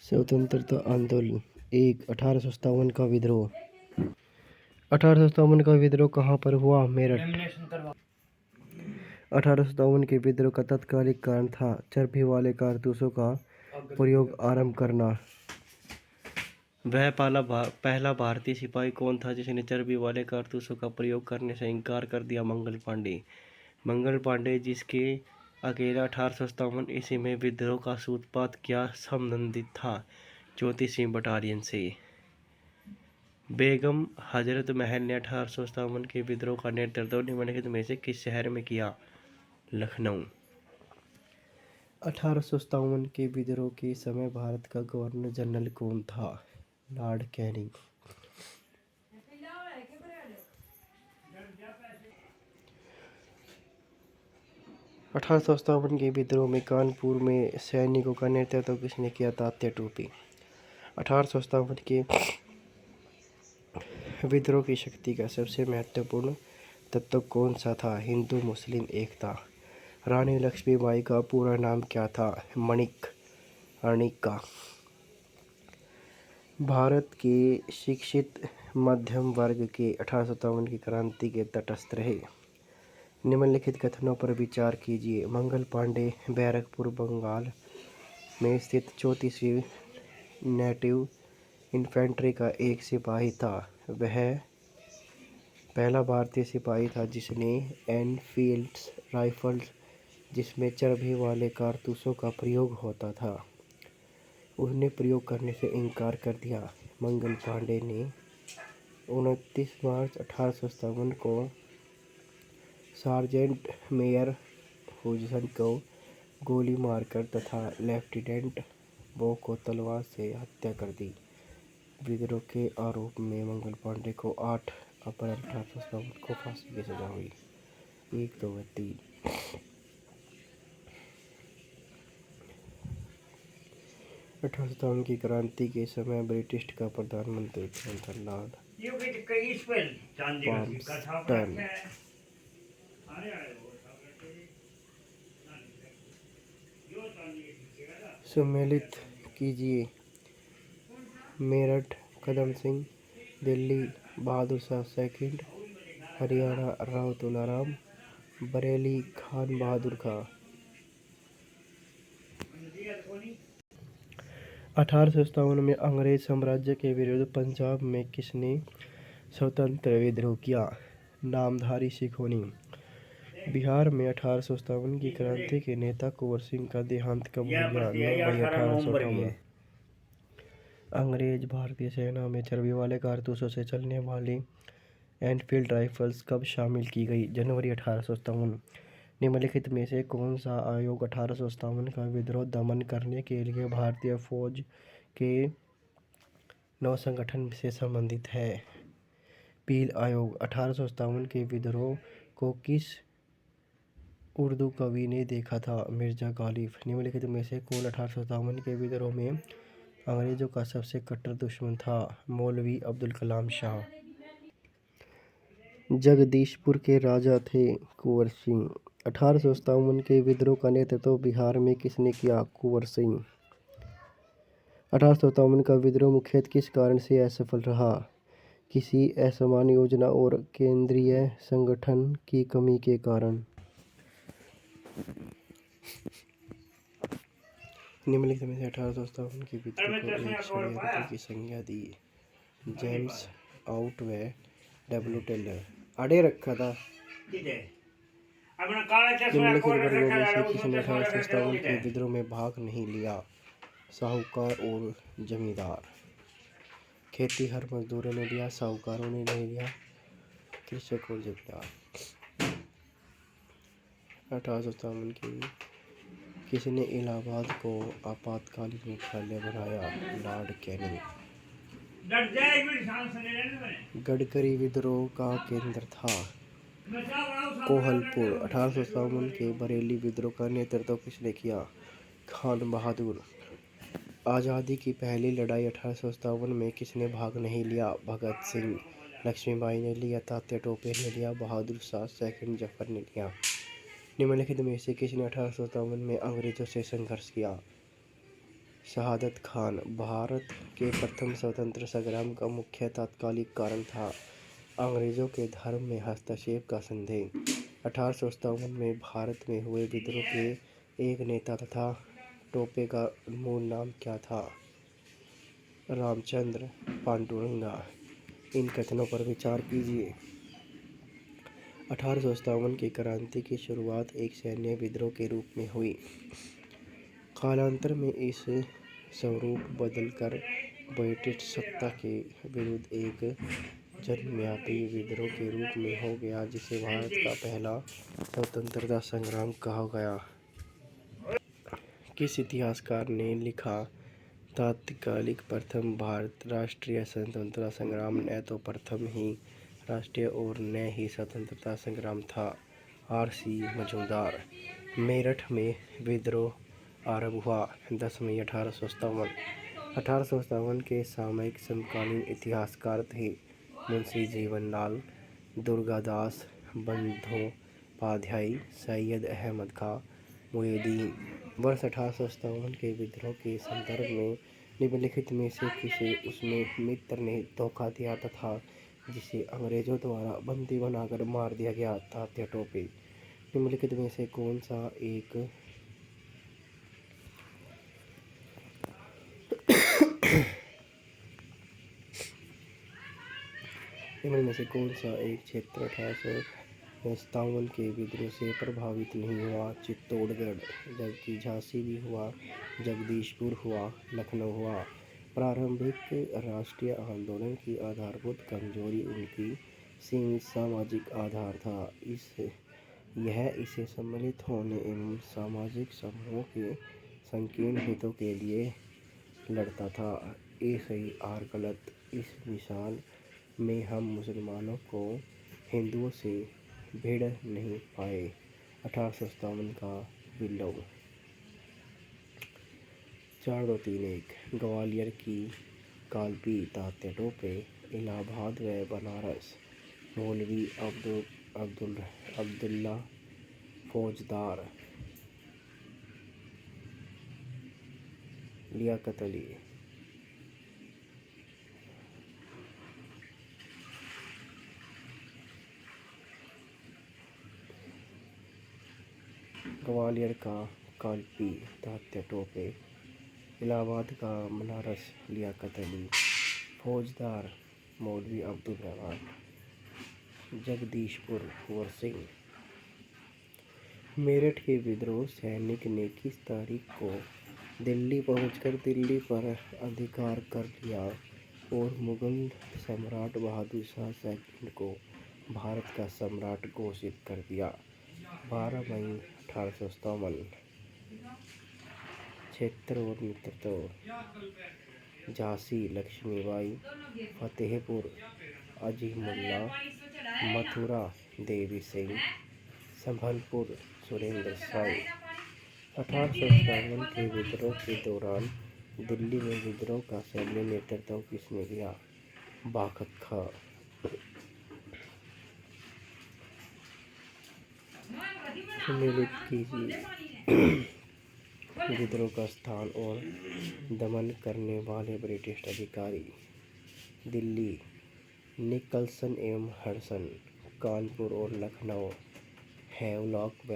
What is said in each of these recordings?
स्वतंत्रता आंदोलन। 1857 का विद्रोह। 1857 का विद्रोह कहाँ पर हुआ? मेरठ। 1857 के विद्रोह का तत्कालिक कारण था चर्बी वाले कारतूसों का प्रयोग आरंभ करना। वह पहला भारतीय सिपाही कौन था जिसने चर्बी वाले कारतूसों का प्रयोग करने से इनकार कर दिया? मंगल पांडे। मंगल पांडे जिसके अकेला 1857 ईस्वी में विद्रोह का सूत्रपात क्या संबंधित था? 34वीं बटालियन से। बेगम हजरत महल ने 1857 के विद्रोह का नेतृत्व निम्नलिखित में से किस शहर में किया? लखनऊ। 1857 के विद्रोह के समय भारत का गवर्नर जनरल कौन था? Lord Canning. 1857 के विद्रोह में कानपुर में सैनिकों का नेतृत्व किसने किया? तात्या टोपे। 1857 के विद्रोह की शक्ति का सबसे महत्वपूर्ण तत्व कौन सा था? हिंदू मुस्लिम एकता। रानी लक्ष्मीबाई का पूरा नाम क्या था? मणिका। भारत के शिक्षित मध्यम वर्ग के 1857 की क्रांति के तटस्थ रहे। निम्नलिखित कथनों पर विचार कीजिए। मंगल पांडे बैरकपुर बंगाल में स्थित 34वीं नेटिव इन्फेंट्री का एक सिपाही था। वह पहला भारतीय सिपाही था जिसने एनफील्ड राइफल्स जिसमें चर्बी वाले कारतूसों का प्रयोग होता था उन्हें प्रयोग करने से इनकार कर दिया। मंगल पांडे ने 29 मार्च 1857 को सार्जेंट मेयर हुजसन को गोली मारकर तथा लेफ्टिनेंट बो को तलवार से हत्या कर दी। विद्रोह के आरोप में मंगल पांडे को 8 अप्रैल 1857 को फांसी की सजा हुई। 1, 2 व 3। 1857 की क्रांति के समय ब्रिटिश का प्रधानमंत्री कौन था? लॉर्ड पाल्मर्स्टन। सम्मिलित कीजिए। मेरठ कदम सिंह, दिल्ली बहादुर शाह सेकंड, हरियाणा राव तुलाराम, बरेली खान बहादुर खां। 1857 में अंग्रेज साम्राज्य के विरुद्ध पंजाब में किसने स्वतंत्र विद्रोह किया? नामधारी सिखों। बिहार में 1857 की क्रांति के नेता कुंवर सिंह का देहांत कब हो गया? 9 मई 1858। अंग्रेज भारतीय सेना में चर्बी वाले कारतूसों से चलने वाली एनफील्ड राइफल्स कब शामिल की गई? जनवरी 1857। निम्नलिखित में से कौन सा आयोग 1857 का विद्रोह दमन करने के लिए भारतीय फौज के नौसंगठन से संबंधित है? पील आयोग। 1857 के विद्रोह को किस उर्दू कवि ने देखा था? मिर्जा गालिब। निम्नलिखित में से कौन 1857 के विद्रोह में अंग्रेजों का सबसे कट्टर दुश्मन था? मौलवी अब्दुल कलाम शाह। जगदीशपुर के राजा थे कुंवर सिंह। 1857 के विद्रोह का नेतृत्व बिहार में किसने किया? कुंवर सिंह। 1857 का विद्रोह मुख्यतः किस कारण से असफल रहा? किसी असामान्य योजना और केंद्रीय संगठन की कमी के कारण। निम्नलिखित में से 1857 के विद्रोह को एक षड्यंत्र की संज्ञा दी? जेम्स आउट व डब्ल्यू टेलर। अड़े रखा था। निम्नलिखित वर्गों में से किसने 1857 के विद्रोह में भाग नहीं लिया? साहूकार और जमींदार। खेतीहर मजदूरों ने लिया, साहूकारों ने नहीं लिया, कृषक और जमींदार। 1857 की किसने इलाहाबाद को आपातकालीन मुख्यालय बनाया? Lord Canning. गडकरी विद्रोह का केंद्र था कोहलपुर। 1857 के बरेली विद्रोह का नेतृत्व किसने किया? खान बहादुर। आज़ादी की पहली लड़ाई 1857 में किसने भाग नहीं लिया? भगत सिंह। लक्ष्मीबाई ने लिया, तात्या टोपे ने लिया, बहादुर शाह सेकंड जफर ने लिया। निम्नलिखित में से किसने 1857 में अंग्रेजों से संघर्ष किया? शहादत खान भारत के प्रथम स्वतंत्र संग्राम का मुख्य तात्कालिक कारण था। अंग्रेजों के धर्म में हस्तक्षेप का संदेह। 1857 में भारत में हुए विद्रोह के एक नेता तथा टोपे का मूल नाम क्या था? रामचंद्र पांडुरंगा। इन कथनों पर विचार कीजिए। 1857 की क्रांति की शुरुआत एक सैन्य विद्रोह के रूप में हुई। कालांतर में इस स्वरूप बदलकर ब्रिटिश सत्ता के विरुद्ध एक जनव्यापी विद्रोह के रूप में हो गया, जिसे भारत का पहला स्वतंत्रता संग्राम कहा गया। किस इतिहासकार ने लिखा, तात्कालिक प्रथम भारत राष्ट्रीय स्वतंत्रता संग्राम न तो प्रथम ही राष्ट्रीय और न ही स्वतंत्रता संग्राम था? R.C. मजूमदार। मेरठ में विद्रोह आरंभ हुआ 10 मई 1857। 1857 के सामयिक समकालीन इतिहासकार थे मुंशी जीवनलाल, दुर्गादास बंदोपाध्याय, सैयद अहमद खां, मुहिउद्दीन। वर्ष 1857 के विद्रोह के संदर्भ में निम्नलिखित में से किसे उसमें मित्र ने धोखा दिया तथा जिसे अंग्रेजों द्वारा बंदी बनाकर मार दिया गया? तात्या टोपे। निम्नलिखित में से कौन सा एक क्षेत्र 1857 के विद्रोह से प्रभावित नहीं हुआ? चित्तौड़गढ़। जबकि झांसी भी हुआ, जगदीशपुर हुआ, लखनऊ हुआ। प्रारंभिक राष्ट्रीय आंदोलन की आधारभूत कमजोरी उनकी सीमित सामाजिक आधार था। यह इसे सम्मिलित होने एवं सामाजिक समूहों के संकीर्ण हितों के लिए लड़ता था। ए सही आर गलत। इस मिसाल में हम मुसलमानों को हिंदुओं से भिड़ नहीं पाए। 1857 का विप्लव। 4-2-3-1 ग्वालियर की कालपी तात्या टोपे, इलाहाबाद व बनारस मौलवी अब्दुल्ला फौजदार, लियाकत अली। ग्वालियर का कालपी तात्या टोपे, इलाहाबाद का बनारस लियाकत अली, फौजदार मौलवी अब्दुल रहमान, जगदीशपुर कुंवर सिंह। मेरठ के विद्रोह सैनिक ने किस तारीख को दिल्ली पहुंचकर दिल्ली पर अधिकार कर लिया और मुगल सम्राट बहादुर शाह II को भारत का सम्राट घोषित कर दिया? 12 मई 1857। क्षेत्र और नेतृत्व। झांसी लक्ष्मीबाई, फतेहपुर अजीमुल्ला, मथुरा देवी सिंह, संभलपुर सुरेंद्र साय। 1857 के विद्रोह के दौरान दिल्ली में विद्रोह का सैन्य नेतृत्व किसने किया? बाखत खां। सम्मिलित कीजिए। विद्रोह का स्थान और दमन करने वाले ब्रिटिश अधिकारी। दिल्ली निकलसन एवं हडसन, कानपुर और लखनऊ हैवलॉक व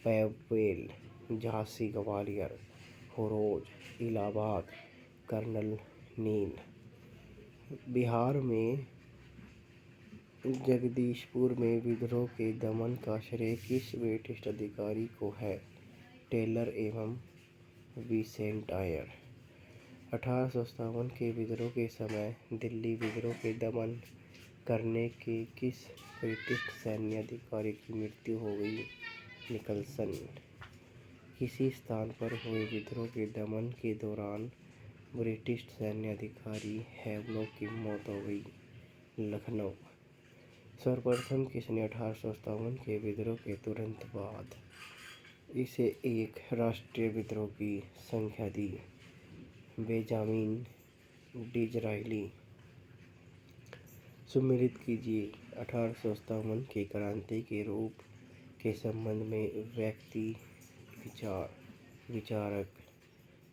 पेवेल, झांसी ग्वालियर हरोज, इलाहाबाद कर्नल नील। बिहार में जगदीशपुर में विद्रोह के दमन का श्रेय किस ब्रिटिश अधिकारी को है? टेलर एवं विसेंट आयर। 1857 के विद्रोह के समय दिल्ली विद्रोह के दमन करने के किस ब्रिटिश सैन्य अधिकारी की मृत्यु हो गई? निकलसन। किसी स्थान पर हुए विद्रोह के दमन के दौरान ब्रिटिश सैन्य अधिकारी हैवलॉक की मौत हो गई? लखनऊ। सर्वप्रथम किसने 1857 के विद्रोह के तुरंत बाद इसे एक राष्ट्रीय विद्रोह की संज्ञा दी? Benjamin Disraeli. सम्मिलित कीजिए। 1857 की क्रांति के रूप के संबंध में व्यक्ति, विचारक,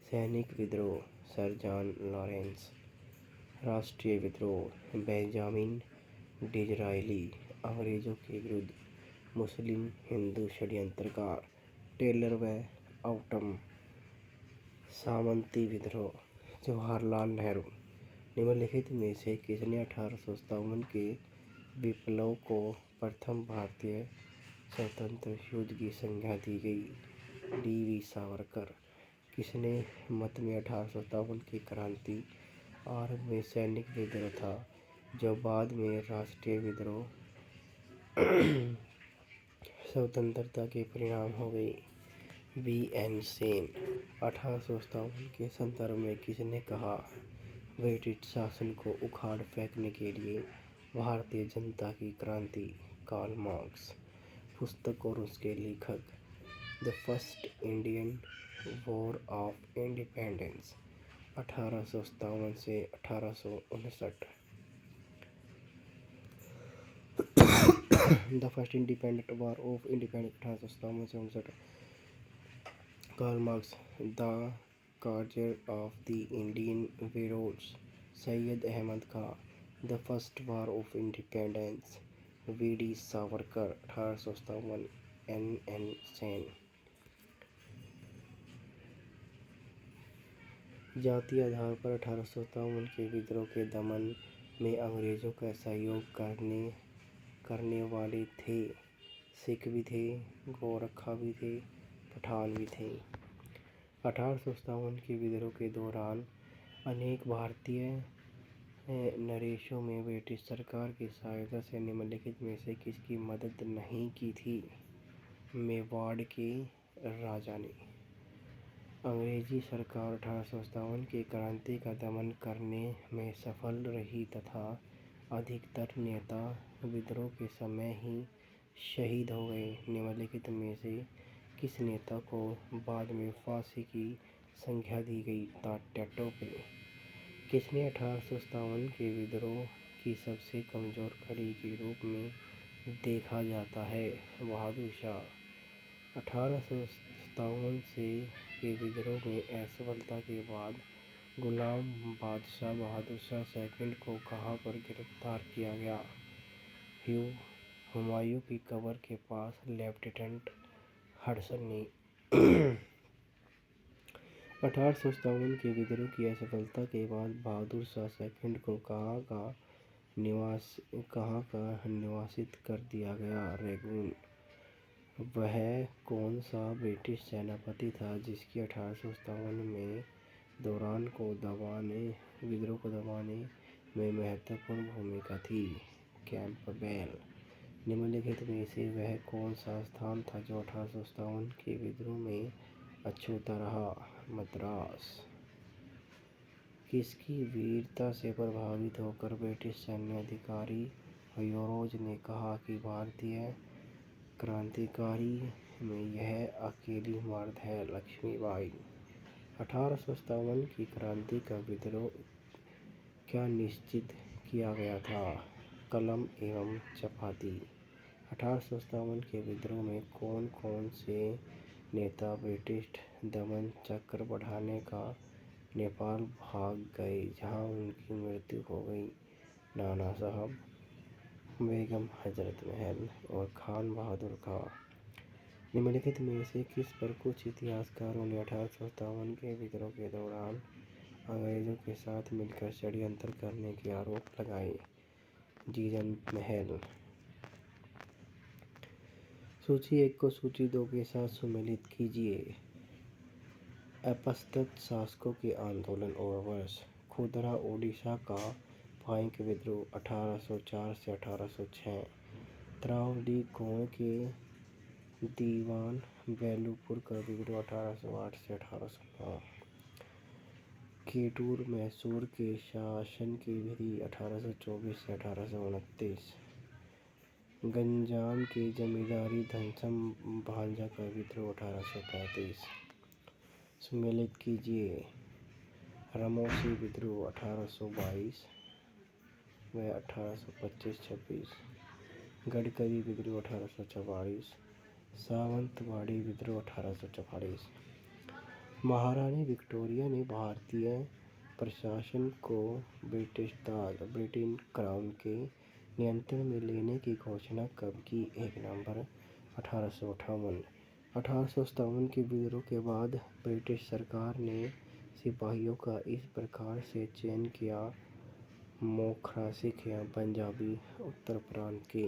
सैनिक विद्रोह सर जॉन लॉरेंस। राष्ट्रीय विद्रोह बेंजामिन डिज़रायली। अंग्रेज़ों के विरुद्ध मुस्लिम हिंदू षड्यंत्रकार टेलर व ऑटम। सामंती विद्रोह जवाहरलाल नेहरू। निम्नलिखित में से किसने 1857 के विप्लव को प्रथम भारतीय स्वतंत्रता युद्ध की संज्ञा दी गई? डी.वी. सावरकर। किसने मत में 1857 की क्रांति आरंभ में सैनिक विद्रोह था जो बाद में राष्ट्रीय विद्रोह स्वतंत्रता के परिणाम हो गई? बी.एन. सेन। 1857 के संदर्भ में किसने कहा ब्रिटिश शासन को उखाड़ फेंकने के लिए भारतीय जनता की क्रांति? Karl Marx. पुस्तक और उसके लेखक। The first Indian war of independence 1857 से 1859। The first independent war of independence 1857 से 1959। Karl Marx. The causes of the Indian revolt Syed Ahmed Khan. The first war of independence V D. Savarkar 1857। N N. Sen. जातीय आधार पर 1857 के विद्रोह के दमन में अंग्रेज़ों का सहयोग करने वाले थे। सिख भी थे, गोरखा भी थे, पठान भी थे। 1857 के विद्रोह के दौरान अनेक भारतीय नरेशों में ब्रिटिश सरकार की सहायता से निम्नलिखित में से किसकी मदद नहीं की थी? मेवाड़ के राजा ने। अंग्रेजी सरकार 1857 की क्रांति का दमन करने में सफल रही तथा अधिकतर नेता विद्रोह के समय ही शहीद हो गए। निम्नलिखित में से किस नेता को बाद में फांसी की संज्ञा दी गई? तात्या टोपे। किसने 1857 के विद्रोह की सबसे कमजोर कड़ी के रूप में देखा जाता है? बहादुर शाह। 1857 के विद्रोह में असफलता के बाद गुलाम बादशाह बहादुर शाह सेकंड को कहाँ पर गिरफ्तार किया गया? हुमायूं की कब्र के पास लेफ्टिनेंट हडसन ने। 1857 के विद्रोह की असफलता के बाद बहादुर शाह सेकंड को कहाँ का निवासित कर दिया गया? रेगून। वह कौन सा ब्रिटिश सेनापति था जिसकी 1857 में विद्रोह को दबाने में महत्वपूर्ण भूमिका थी? कैंपबेल। निम्नलिखित में से वह कौन सा स्थान था जो 1857 के विद्रोह में अछूता रहा? मद्रास। किसकी वीरता से प्रभावित होकर ब्रिटिश सैन्य अधिकारी ह्यूरोज ने कहा कि भारतीय क्रांतिकारी में यह अकेली मर्द है? लक्ष्मीबाई। 1857 की क्रांति का विद्रोह क्या निश्चित किया गया था? कलम एवं चपाती। 1857 के विद्रोह में कौन कौन से नेता ब्रिटिश दमन चक्र बढ़ाने का नेपाल भाग गए जहां उनकी मृत्यु हो गई? नाना साहब, बेगम हजरत महल और खान बहादुर खां। निम्नलिखित में से किस पर कुछ इतिहासकारों ने 1857 के विद्रोह के दौरान अंग्रेजों के साथ मिलकर षड्यंत्र करने के आरोप लगाए? जीजंत महल। सूची 1 को सूची 2 के साथ सम्मिलित कीजिए। अपदस्थ शासकों के आंदोलन और वर्ष। खुदरा ओडिशा का पाइक विद्रोह 1804 से 1806। त्रावडी गाँव के दीवान बेलूपुर का विद्रोह 1808 से 1809। केटूर मैसूर के शासन की विधि 1824 से 1829। गंजाम के जमींदारी धनसम भांजा का विद्रोह 1835। सम्मिलित कीजिए। रमोसी विद्रोह 1822 व 1825-26। गडकरी विद्रोह 1844। सावंतवाड़ी विद्रोह 1844। महारानी विक्टोरिया ने भारतीय प्रशासन को ब्रिटेन क्राउन के नियंत्रण में लेने की घोषणा कब की? 1 नवंबर 1858। 1857 के विद्रोह के बाद ब्रिटिश सरकार ने सिपाहियों का इस प्रकार से चयन किया। मोखरा सिख या पंजाबी उत्तर प्रांत के।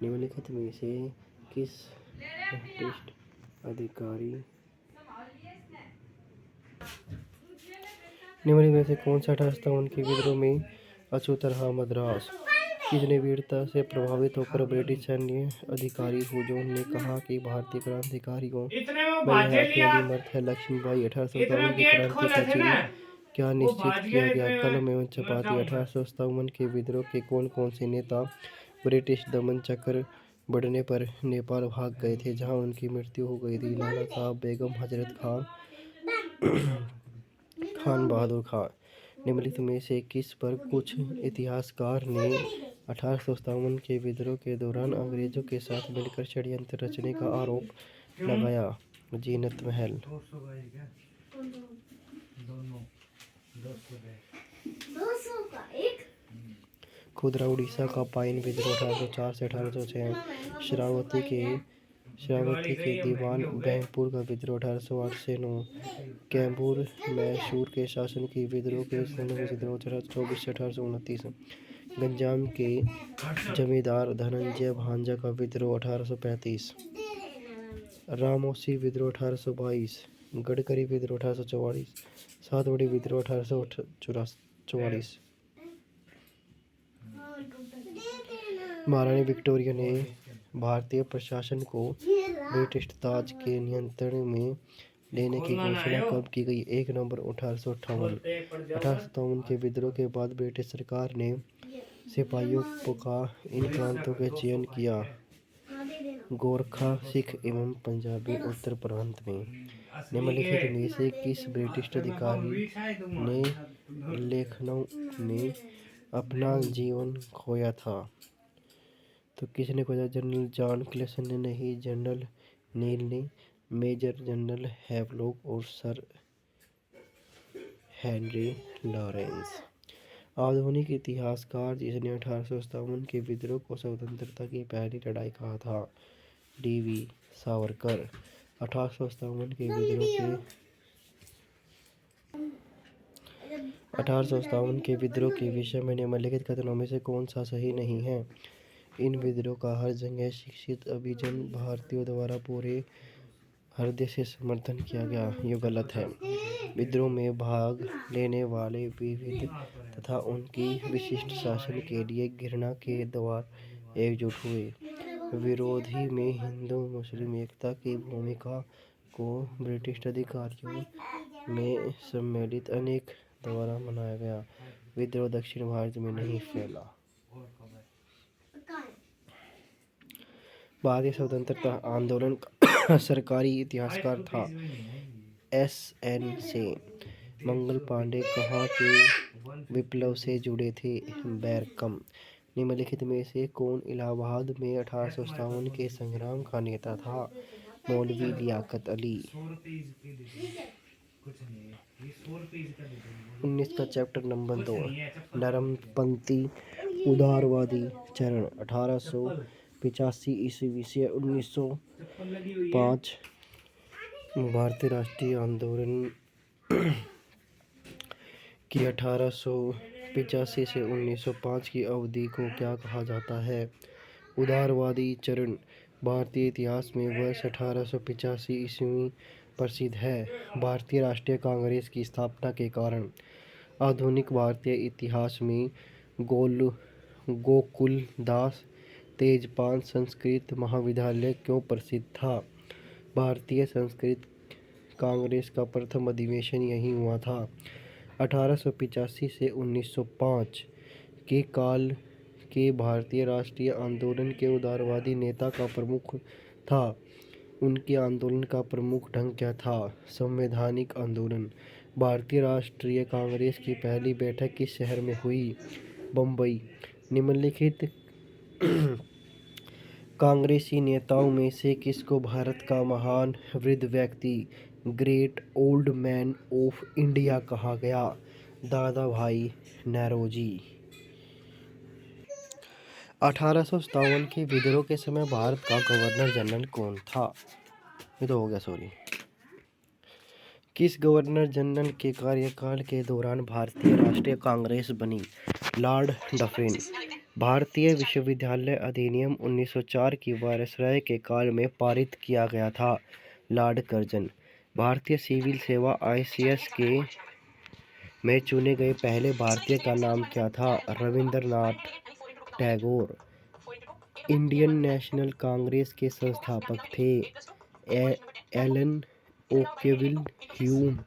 निम्नलिखित में से किस ब्रिटिश अधिकारी निम्नलिखित में से कौन सा 1857 के विद्रोह में अछूत रहा? मद्रास। किसने वीरता से प्रभावित होकर ब्रिटिश सैन्य अधिकारी हुजूर ने कहा कि भारतीय क्रांतिकारी को मेरे हाथ में अभी मर्द है? लक्ष्मीबाई। 1857 की क्रांति का चिन्ह क्या निश्चित किया गया? कलम एवं चपाती। 1857 के विद्रोह के कौन कौन से नेता ब्रिटिश दमन चक्र बढ़ने पर नेपाल भाग गए थे, जहां उनकी मृत्यु हो गई थी? लाला साहब, बेगम हजरत खान, खान बहादुर खान। निम्नलिखित में से किस पर कुछ इतिहासकार ने 1857 के विद्रोह के दौरान अंग्रेजों के साथ मिलकर षड्यंत्र रचने का आरोप लगाया? जीनत महल। खुदरा उड़ीसा का पाइन विद्रोह 1804 से 1806। श्रावस्ती के दीवान बहमपुर का विद्रोह 1808 से 9। कैमूर मैसूर के शासन की विद्रोह के विद्रोह 1824 से 1829। गंजाम के जमींदार धनंजय भांजा का विद्रोह 1835। रामोसी विद्रोह 1822। गडकरी विद्रोह 1844। सातवाड़ी विद्रोह 1844। महारानी विक्टोरिया ने भारतीय प्रशासन को ब्रिटिश ताज के नियंत्रण में लेने की घोषणा कब की गई? 1 नवंबर 1858। 1857 के विद्रोह के बाद ब्रिटिश सरकार ने सिपाहियों का इन प्रांतों के चयन किया। गोरखा, सिख एवं पंजाबी उत्तर प्रांत में। निम्नलिखित में से किस ब्रिटिश अधिकारी ने लखनऊ में अपना जीवन खोया था? तो किसने खोया? जनरल जॉन क्लेसन ने नहीं, जनरल नील ने, मेजर जनरल हैवलॉक और सर हेनरी लॉरेंस। आधुनिक इतिहासकार जिसने 1857 के विद्रोह को स्वतंत्रता की पहली लड़ाई कहा था? डी.वी. सावरकर। 1857 के विद्रोह के विषय में निम्नलिखित कथनों में से कौन सा सही नहीं है? इन विद्रोह का हर जगह शिक्षित अभिजन भारतीयों द्वारा पूरे हृदय से समर्थन किया गया। ये गलत है। विद्रोह में भाग लेने वाले विविध तथा उनकी विशिष्ट शासन के लिए घृणा के द्वारा एकजुट हुए। विरोधी में हिंदू मुस्लिम एकता की भूमिका को ब्रिटिश अधिकारियों में सम्मिलित अनेक द्वारा मनाया गया। विद्रोह दक्षिण भारत में नहीं फैला। भारतीय स्वतंत्रता आंदोलन का सरकारी इतिहासकार था? एस.एन. सेन। मंगल पांडे कहाँ के विप्लव से जुड़े थे? बैरकम। निम्नलिखित में से कौन इलाहाबाद में 1857 के संग्राम का नेता था? मौलवी लियाकत अली। 19 का चैप्टर नंबर 2 नरमपंथी उदारवादी चरण 1885 ईस्वी से 1905। भारतीय राष्ट्रीय आंदोलन की 1885 से 1905 की अवधि को क्या कहा जाता है? उदारवादी चरण। भारतीय इतिहास में वर्ष 1885 ईस्वी प्रसिद्ध है। भारतीय राष्ट्रीय कांग्रेस की स्थापना के कारण आधुनिक भारतीय इतिहास में गोकुलदास तेजपाल संस्कृत महाविद्यालय क्यों प्रसिद्ध था? भारतीय संस्कृत कांग्रेस का प्रथम अधिवेशन यहीं हुआ था। 1885 से 1905 के काल के भारतीय राष्ट्रीय आंदोलन के उदारवादी नेता का प्रमुख था। उनके आंदोलन का प्रमुख ढंग क्या था? संवैधानिक आंदोलन। भारतीय राष्ट्रीय कांग्रेस की पहली बैठक किस शहर में हुई? बम्बई। निम्नलिखित कांग्रेसी नेताओं में से किसको भारत का महान वृद्ध व्यक्ति great old man of India कहा गया? दादा भाई नौरोजी। 1857 के विद्रोह के समय भारत का गवर्नर जनरल कौन था? ये तो हो गया, सॉरी। किस गवर्नर जनरल के कार्यकाल के दौरान भारतीय राष्ट्रीय कांग्रेस बनी? Lord Dufferin. भारतीय विश्वविद्यालय अधिनियम 1904 की वायसराय के काल में पारित किया गया था? Lord Curzon. भारतीय सिविल सेवा ICS के में चुने गए पहले भारतीय का नाम क्या था? Rabindranath Tagore. Indian National Congress के संस्थापक थे? एलन ओकेविल ह्यूम।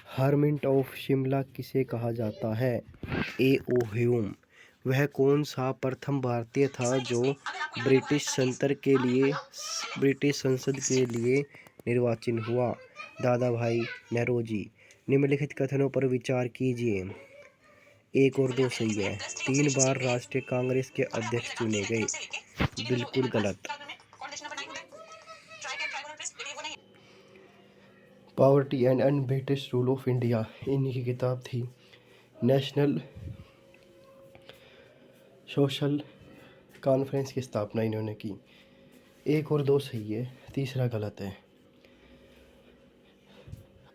हर्मिट ऑफ शिमला किसे कहा जाता है? A.O. ह्यूम। वह कौन सा प्रथम भारतीय था जो ब्रिटिश संसद के लिए निर्वाचित हुआ? दादा भाई नौरोजी। निम्नलिखित कथनों पर विचार कीजिए। 1 और 2 सही है। 3 बार राष्ट्रीय कांग्रेस के अध्यक्ष चुने गए। बिल्कुल गलत। Poverty and un-British rule of India इन्हीं की किताब थी। नेशनल सोशल कॉन्फ्रेंस की स्थापना इन्होंने की। 1 और 2 सही है, तीसरा गलत है।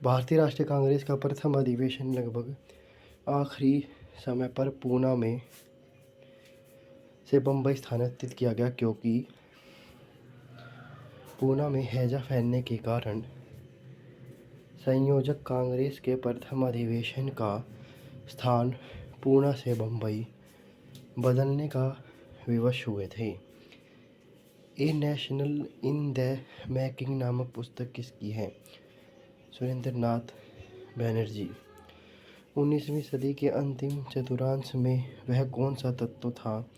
भारतीय राष्ट्रीय कांग्रेस का प्रथम अधिवेशन लगभग आखिरी समय पर पूना में से बम्बई स्थानांतरित किया गया, क्योंकि पूना में हैजा फैलने के कारण संयोजक कांग्रेस के प्रथम अधिवेशन का स्थान पूना से बम्बई बदलने का विवश हुए थे। ए नेशनल इन द मेकिंग नामक पुस्तक किसकी है? सुरेंद्रनाथ बनर्जी। 19वीं सदी के अंतिम चतुर्थांश में वह कौन सा तत्व था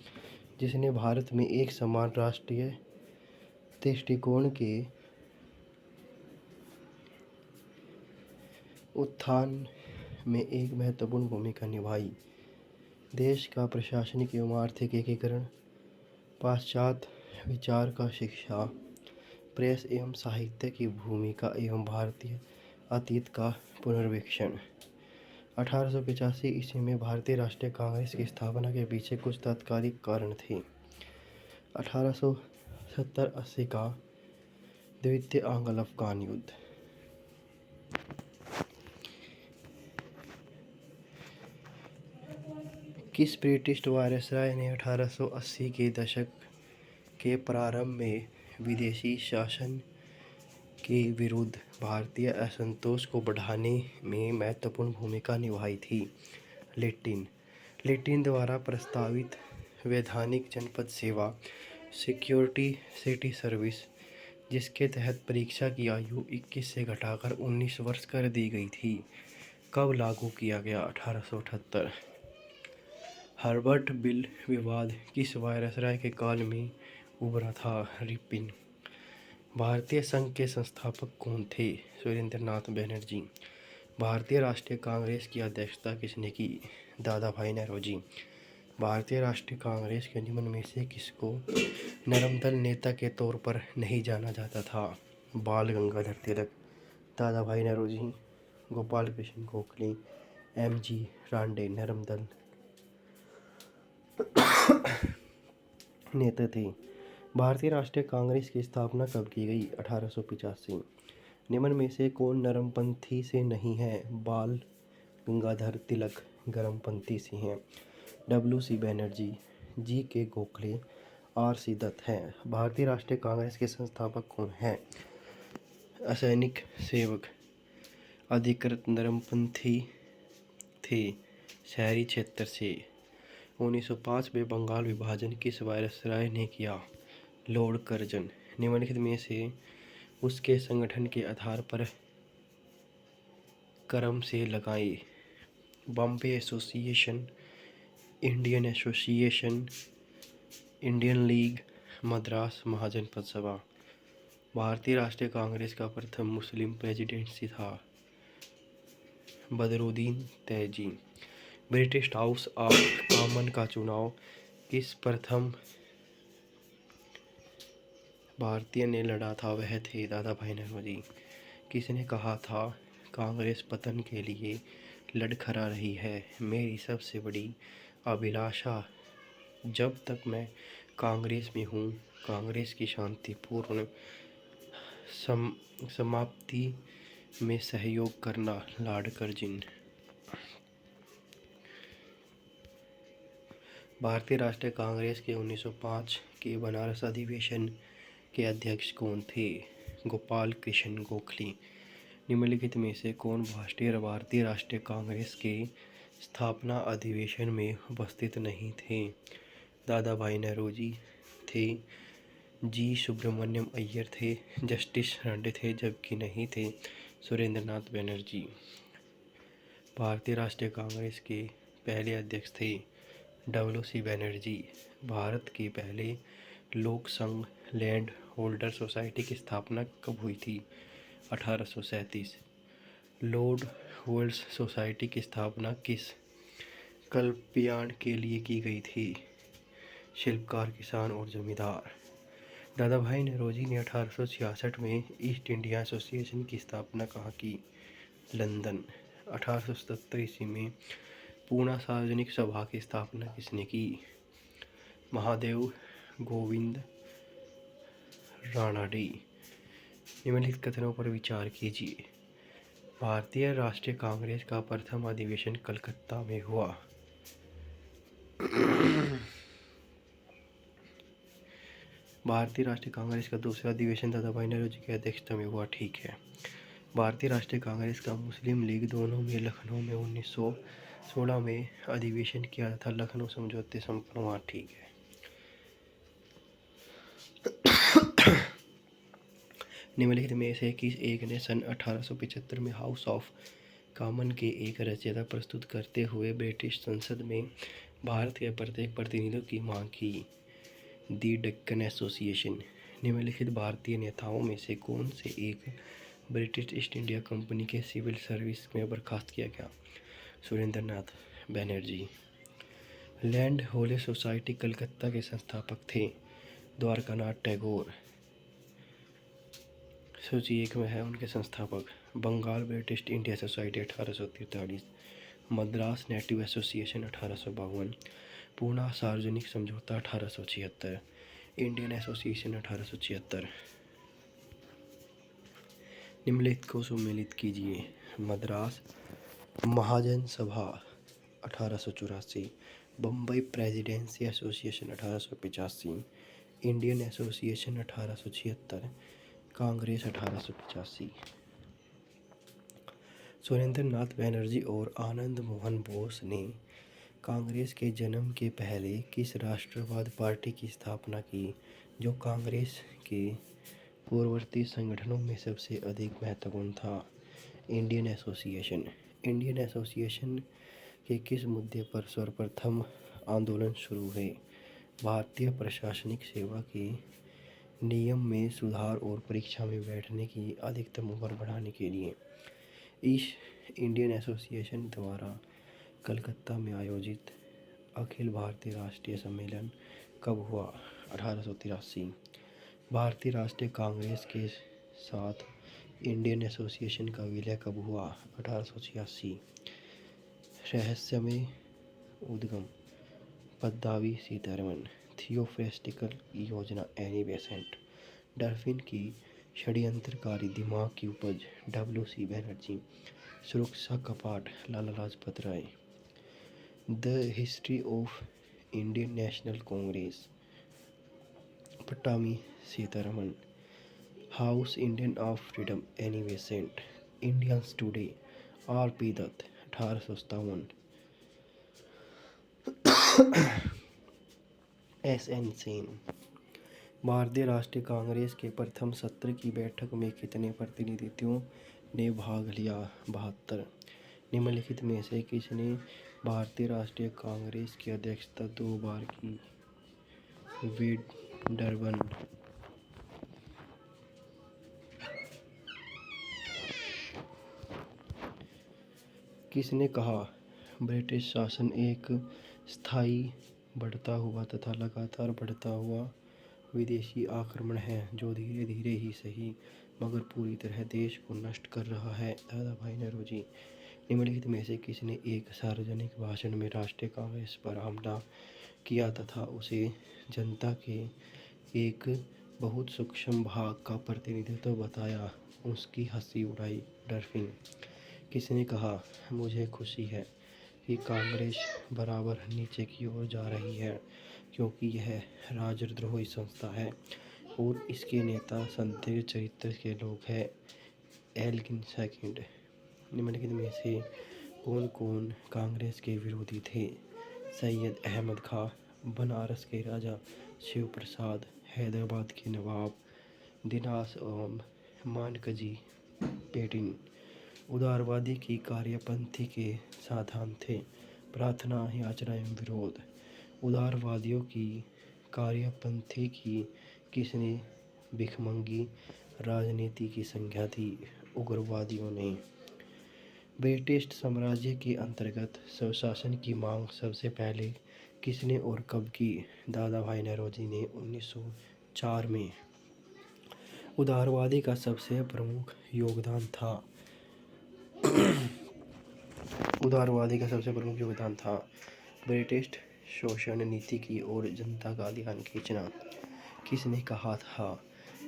जिसने भारत में एक समान राष्ट्रीय दृष्टिकोण के उत्थान में एक महत्वपूर्ण भूमिका निभाई? देश का प्रशासनिक एवं आर्थिक एकीकरण, पाश्चात्य विचार का शिक्षा, प्रेस एवं साहित्य की भूमिका एवं भारतीय अतीत का पुनर्वीक्षण। 1885 ईस्वी में भारतीय राष्ट्रीय कांग्रेस की स्थापना के पीछे कुछ तात्कालिक कारण थे। 1870-80 का द्वितीय आंग्ल अफगान युद्ध। किस ब्रिटिश वायसराय ने 1880 के दशक के प्रारंभ में विदेशी शासन के विरुद्ध भारतीय असंतोष को बढ़ाने में महत्वपूर्ण भूमिका निभाई थी? लिटिन द्वारा प्रस्तावित वैधानिक जनपद सेवा सिक्योरिटी सिटी सर्विस, जिसके तहत परीक्षा की आयु 21 से घटाकर 19 वर्ष कर दी गई थी, कब लागू किया गया? 1878। हार्वर्ड बिल विवाद किस वायसराय के काल में उभरा था? रिपन। भारतीय संघ के संस्थापक कौन थे? सुरेंद्रनाथ बनर्जी। भारतीय राष्ट्रीय कांग्रेस की अध्यक्षता किसने की? दादा भाई नौरोजी। भारतीय राष्ट्रीय कांग्रेस के निम्न में से किसको नरम दल नेता के तौर पर नहीं जाना जाता था? बाल गंगाधर तिलक, दादा भाई नौरोजी, गोपाल कृष्ण गोखले, MG रांडे नरम दल नेता थे। भारतीय राष्ट्रीय कांग्रेस की स्थापना कब की गई? 1885। निम्न में से कौन नरमपंथी से नहीं है? बाल गंगाधर तिलक गर्मपंथी से हैं। WC Banerjee, GK Gokhale, RC Dutt हैं। भारतीय राष्ट्रीय कांग्रेस के संस्थापक कौन हैं? असैनिक सेवक अधिकृत नरमपंथी थे शहरी क्षेत्र से। 1905 में बंगाल विभाजन किस वायसराय ने किया? Lord Curzon. निम्नलिखित में से उसके संगठन के आधार पर क्रम से लगाए? Bombay Association, Indian Association, Indian League, Madras महाजनपद सभा। भारतीय राष्ट्रीय कांग्रेस का प्रथम मुस्लिम प्रेसिडेंट था Badruddin Tyabji. British House of common का चुनाव किस प्रथम भारतीय ने लड़ा था वह थे दादा भाई नौरोजी। किसने कहा था कांग्रेस पतन के लिए लड़खड़ा रही है। मेरी सबसे बड़ी अभिलाषा जब तक मैं कांग्रेस में हूँ, कांग्रेस की शांतिपूर्ण समाप्ति में सहयोग करना। Lord Curzon. भारतीय राष्ट्रीय कांग्रेस के 1905 के बनारस अधिवेशन के अध्यक्ष कौन थे? गोपाल कृष्ण गोखले। निम्नलिखित में से कौन भारतीय राष्ट्रीय कांग्रेस के स्थापना अधिवेशन में उपस्थित नहीं थे? दादा भाई नौरोजी थे, जी सुब्रमण्यम अय्यर थे, जस्टिस रांडे थे, जबकि नहीं थे सुरेंद्रनाथ बनर्जी। भारतीय राष्ट्रीय कांग्रेस के पहले अध्यक्ष थे WC बनर्जी। भारत के पहले लोक संघ लैंड होल्डर सोसाइटी की स्थापना कब हुई थी? 1837। लॉर्ड वेल्स सोसाइटी की स्थापना किस कल्याण के लिए की गई थी? शिल्पकार, किसान और जमींदार। दादा भाई नौरोजी ने 1866 में ईस्ट इंडिया एसोसिएशन की स्थापना कहाँ की? लंदन। 1877 ईस्वी में पूना सार्वजनिक सभा की स्थापना किसने की? महादेव गोविंद रानाडे। निम्नलिखित कथनों पर विचार कीजिए। भारतीय राष्ट्रीय कांग्रेस का प्रथम अधिवेशन कलकत्ता में हुआ। भारतीय राष्ट्रीय कांग्रेस का दूसरा अधिवेशन दादा भाई नौरोजी की अध्यक्षता में हुआ। ठीक है। भारतीय राष्ट्रीय कांग्रेस का मुस्लिम लीग दोनों में लखनऊ में 1916 में अधिवेशन किया तथा लखनऊ समझौते संपन्न हुआ। ठीक है। निम्नलिखित में से किस एक ने सन 1875 में हाउस ऑफ कॉमन के एक रचयिता प्रस्तुत करते हुए ब्रिटिश संसद में भारत के प्रत्येक प्रतिनिधियों की मांग की? दी डेक्कन एसोसिएशन। निम्नलिखित भारतीय नेताओं में से कौन से एक ब्रिटिश ईस्ट इंडिया कंपनी के सिविल सर्विस में बर्खास्त किया गया? Surendranath Banerjee. Land holder society Calcutta के संस्थापक थे द्वारकानाथ टैगोर। सूची एक में है उनके संस्थापक। Bengal British India Society 1843। Madras Native Association 1852। Poona Sarvajanik समझौता 1876। Indian Association 1876। निम्नलिखित को सम्मिलित कीजिए। Madras Mahajan Sabha 1884। Bombay Presidency Association 1885। Indian Association 1876। Congress 1885। Surendranath Banerjee और आनंद मोहन बोस ने कांग्रेस के जन्म के पहले किस राष्ट्रवाद पार्टी की स्थापना की, जो कांग्रेस के पूर्ववर्ती संगठनों में सबसे अधिक महत्वपूर्ण था? Indian Association. इंडियन एसोसिएशन के किस मुद्दे पर सर्वप्रथम आंदोलन शुरू हुए? भारतीय प्रशासनिक सेवा के नियम में सुधार और परीक्षा में बैठने की अधिकतम उम्र बढ़ाने के लिए। ईस्ट इंडियन एसोसिएशन द्वारा कलकत्ता में आयोजित अखिल भारतीय राष्ट्रीय सम्मेलन कब हुआ? 1883। भारतीय राष्ट्रीय कांग्रेस के साथ इंडियन एसोसिएशन का विलय कब हुआ? 1886। रहस्यमय उद्गम पद्मावती सीतारमण। थियोफ्रेस्टिकल योजना एनी बेसेंट। डॉल्फिन की षड्यंत्रकारी दिमाग की उपज WC बनर्जी। सुरक्षा कपाट Lala Lajpat Rai. The history of Indian National Congress Pattabhi Sitaramayya. House Indian of freedom Annie Besant. Indians today RP Dutt 1857। SN Sen. भारतीय राष्ट्रीय कांग्रेस के प्रथम सत्र की बैठक में कितने प्रतिनिधियों ने भाग लिया? 72। निम्नलिखित में से किसने भारतीय राष्ट्रीय कांग्रेस की अध्यक्षता 2 बार की? विंडरबर्न। किसने कहा ब्रिटिश शासन एक स्थायी, बढ़ता हुआ तथा लगातार बढ़ता हुआ विदेशी आक्रमण है जो धीरे धीरे ही सही मगर पूरी तरह देश को नष्ट कर रहा है। दादा भाई नौरोजी। निम्नलिखित में से किसने एक सार्वजनिक भाषण में राष्ट्रीय कांग्रेस पर हमला किया तथा उसे जनता के एक बहुत सूक्ष्म भाग का प्रतिनिधित्व बताया? उसकी हंसी उड़ाई। डरफिन। किसने कहा, मुझे खुशी है कि कांग्रेस बराबर नीचे की ओर जा रही है क्योंकि यह राजद्रोही संस्था है और इसके नेता संदिग्ध चरित्र के लोग हैं। Elgin second. निम्नलिखित में से कौन कौन कांग्रेस के विरोधी थे? सैयद अहमद खां, बनारस के राजा शिव प्रसाद, हैदराबाद के नवाब दिनास एवं मानकजी पेटिन। उदारवादी की कार्यपंथी के साधन थे प्रार्थना, याचना एवं विरोध। उदारवादियों की कार्यपंथी की किसने भिखमंगी राजनीति की संज्ञा दी? उग्रवादियों ने। ब्रिटिश साम्राज्य के अंतर्गत स्वशासन की मांग सबसे पहले किसने और कब की? दादा भाई नौरोजी ने 1904 में। उदारवादी का सबसे प्रमुख योगदान था ब्रिटिश शोषण नीति की ओर जनता का ध्यान खींचना। किसने कहा था,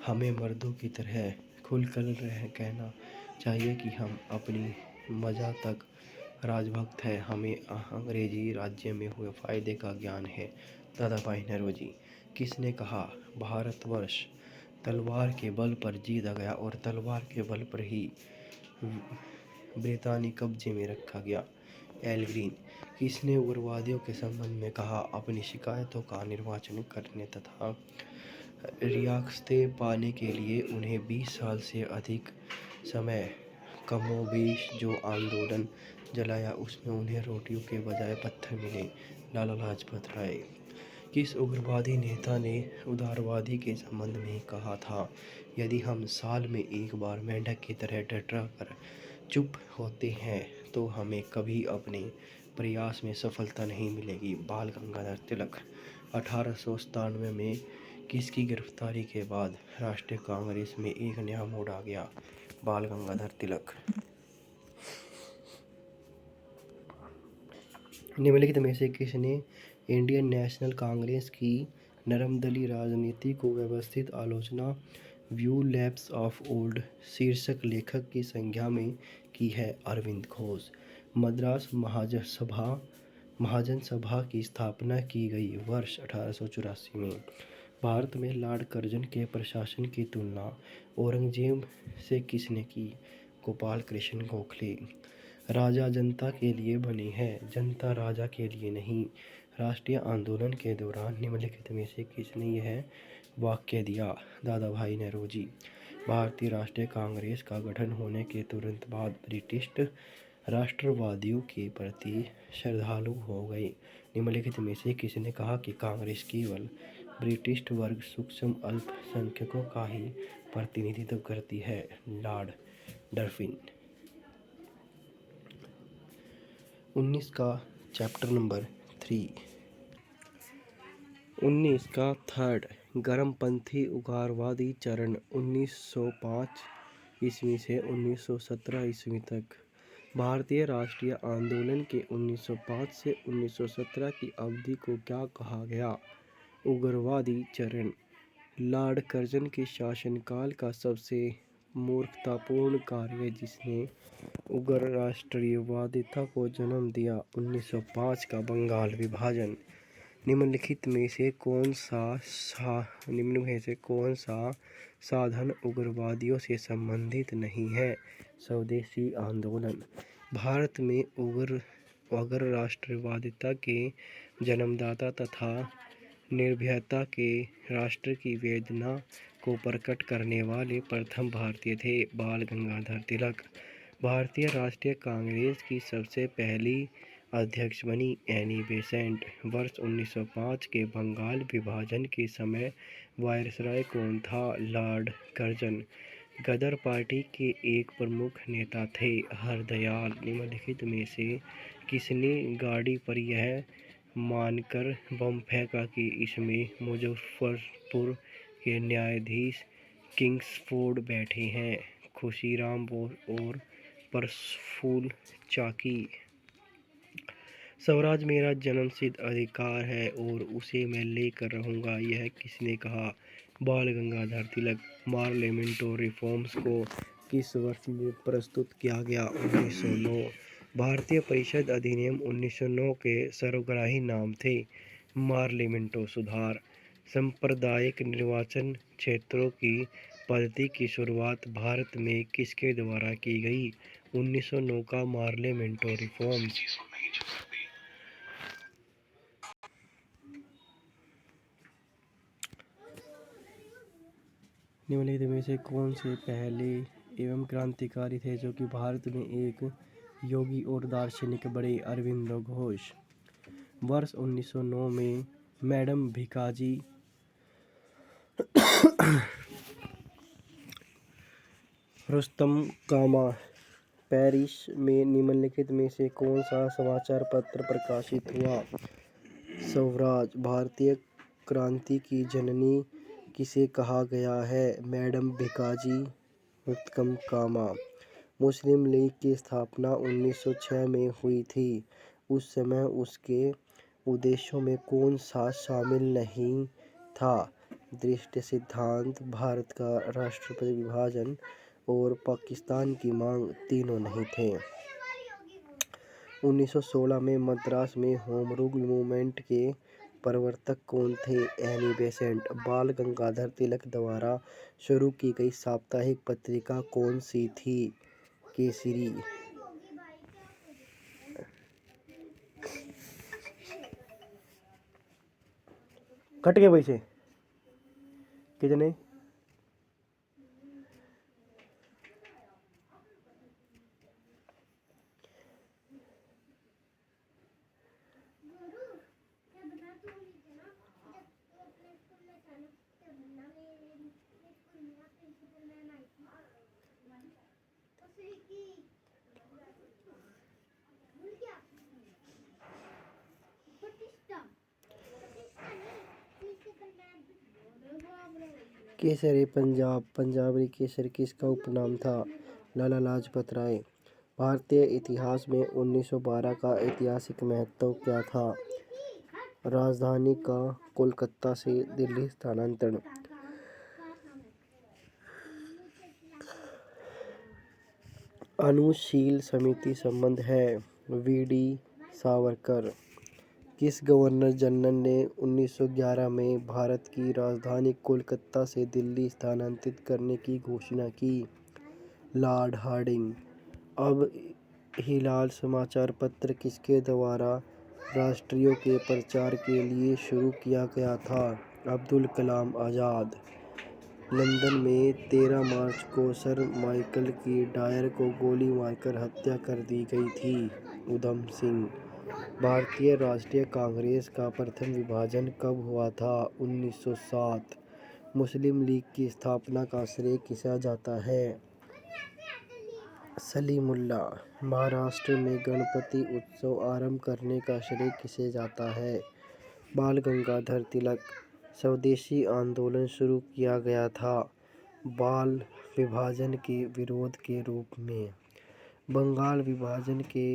हमें मर्दों की तरह खुलकर कहना चाहिए कि हम अपनी मजा तक राजभक्त हैं, हमें अंग्रेजी राज्य में हुए फायदे का ज्ञान है? दादा भाई नौरोजी। किसने कहा, भारतवर्ष तलवार के बल पर जीता गया और तलवार के बल पर ही ब्रितानी कब्जे में रखा गया? L green. किसने उग्रवादियों के संबंध में कहा, अपनी शिकायतों का निर्वाचन करने तथा रियासतें पाने के लिए उन्हें 20 साल से अधिक समय कमोबेश जो आंदोलन जलाया उसमें उन्हें रोटियों के बजाय पत्थर मिले? लाला लाजपत राय। किस उग्रवादी नेता ने उदारवादी के संबंध में कहा था, यदि हम साल में एक बार मेंढक की तरह टटरा कर चुप होते हैं तो हमें कभी अपने प्रयास में सफलता नहीं मिलेगी? बाल गंगाधर तिलक। 1897 में किसकी गिरफ्तारी के बाद राष्ट्रीय कांग्रेस में एक नया मोड़ आ गया? बाल गंगाधर तिलक। निम्नलिखित में से किसने इंडियन नेशनल कांग्रेस की नरमदली राजनीति को व्यवस्थित आलोचना व्यू लैप्स ऑफ ओल्ड शीर्षक लेखक की संज्ञा में की है? अरविंद घोष। मद्रास महाजन सभा की स्थापना की गई वर्ष 1884 में। भारत में लॉर्ड कर्जन के प्रशासन की तुलना औरंगजेब से किसने की? गोपाल कृष्ण गोखले। राजा जनता के लिए बने हैं, जनता राजा के लिए नहीं। राष्ट्रीय आंदोलन के दौरान निम्नलिखित में से किसने यह वाक्य दिया? दादा भाई नौरोजी। भारतीय राष्ट्रीय कांग्रेस का गठन होने के तुरंत बाद ब्रिटिश राष्ट्रवादियों के प्रति श्रद्धालु हो गए। निम्नलिखित में से किसने कहा कि कांग्रेस केवल ब्रिटिश वर्ग सूक्ष्म अल्पसंख्यकों का ही प्रतिनिधित्व करती है? लॉर्ड डरफिन। 19 का चैप्टर नंबर 3। 19 का थर्ड गर्मपंथी उग्रवादी चरण 1905 ईस्वी से 1917 ईस्वी तक। भारतीय राष्ट्रीय आंदोलन के 1905 से 1917 की अवधि को क्या कहा गया? उग्रवादी चरण। लॉर्ड कर्जन के शासनकाल का सबसे मूर्खतापूर्ण कार्य जिसने उग्र राष्ट्रीयवादिता को जन्म दिया 1905 का बंगाल विभाजन। निम्नलिखित में से कौन सा साधन उग्रवादियों से संबंधित नहीं है? स्वदेशी आंदोलन। भारत में उग्र राष्ट्रवादिता के जन्मदाता तथा निर्भयता के राष्ट्र की वेदना को प्रकट करने वाले प्रथम भारतीय थे? बाल गंगाधर तिलक। भारतीय राष्ट्रीय कांग्रेस की सबसे पहली अध्यक्ष बनी एनी बेसेंट। वर्ष 1905 के बंगाल विभाजन के समय वायसराय कौन था? Lord Curzon. गदर पार्टी के एक प्रमुख नेता थे हरदयाल। निम्नलिखित में से किसने गाड़ी पर यह मानकर बम फेंका कि इसमें मुजफ्फरपुर के न्यायाधीश किंग्सफोर्ड बैठे हैं। खुशीराम बोस और प्रफुल्ल चाकी। स्वराज मेरा जन्मसिद्ध अधिकार है और उसे मैं लेकर रहूंगा, यह किसने कहा? बाल गंगाधर तिलक। पार्लियामेंटो रिफॉर्म्स को किस वर्ष में प्रस्तुत किया गया? 1909। भारतीय परिषद अधिनियम 1909 के सर्वग्राही नाम थे। पार्लियामेंटो सुधार। सांप्रदायिक निर्वाचन क्षेत्रों की पद्धति की शुरुआत भारत में किसके द्वारा की गई? 1909 का पार्लियामेंटो रिफॉर्म्स। निम्नलिखित में से कौन से पहले एवं क्रांतिकारी थे जो कि भारत में एक योगी और दार्शनिक बड़े? अरविंदो घोष। वर्ष 1909 में मैडम भिकाजी रुस्तम कामा। पेरिस में निम्नलिखित में से कौन सा समाचार पत्र प्रकाशित हुआ? स्वराज। भारतीय क्रांति की जननी किसे कहा गया है? मैडम भिकाजी रुस्तम कामा। मुस्लिम लीग की स्थापना 1906 में हुई थी। उस समय उसके उद्देश्यों में कौन सा शामिल नहीं था? दृष्टि सिद्धांत, भारत का राष्ट्रपति विभाजन और पाकिस्तान की मांग तीनों नहीं थे। 1916 में मद्रास में होम रूल मूवमेंट के प्रवर्तक कौन थे? Annie Besant. बाल गंगाधर तिलक द्वारा शुरू की गई साप्ताहिक पत्रिका कौन सी थी? केसरी। कट गए पैसे कितने? केसरी पंजाब। पंजाबी केसर किसका उपनाम था? लाला लाजपत राय। भारतीय इतिहास में 1912 का ऐतिहासिक महत्व क्या था? राजधानी का कोलकाता से दिल्ली स्थानांतरण। अनुशील समिति संबंध है। वी.डी. सावरकर। किस गवर्नर जनरल ने 1911 में भारत की राजधानी कोलकाता से दिल्ली स्थानांतरित करने की घोषणा की? Lord Hardinge. अब हिलाल समाचार पत्र किसके द्वारा राष्ट्रीय के प्रचार के लिए शुरू किया गया था? अब्दुल कलाम आज़ाद। लंदन में 13 मार्च को सर माइकल की डायर को गोली मारकर हत्या कर दी गई थी। उधम सिंह। भारतीय राष्ट्रीय कांग्रेस का प्रथम विभाजन कब हुआ था? 1907। मुस्लिम लीग की स्थापना का श्रेय किसे जाता है? सलीमुल्लाह। महाराष्ट्र में गणपति उत्सव आरंभ करने का श्रेय किसे जाता है? बाल गंगाधर तिलक। स्वदेशी आंदोलन शुरू किया गया था बाल विभाजन के विरोध के रूप में। बंगाल विभाजन के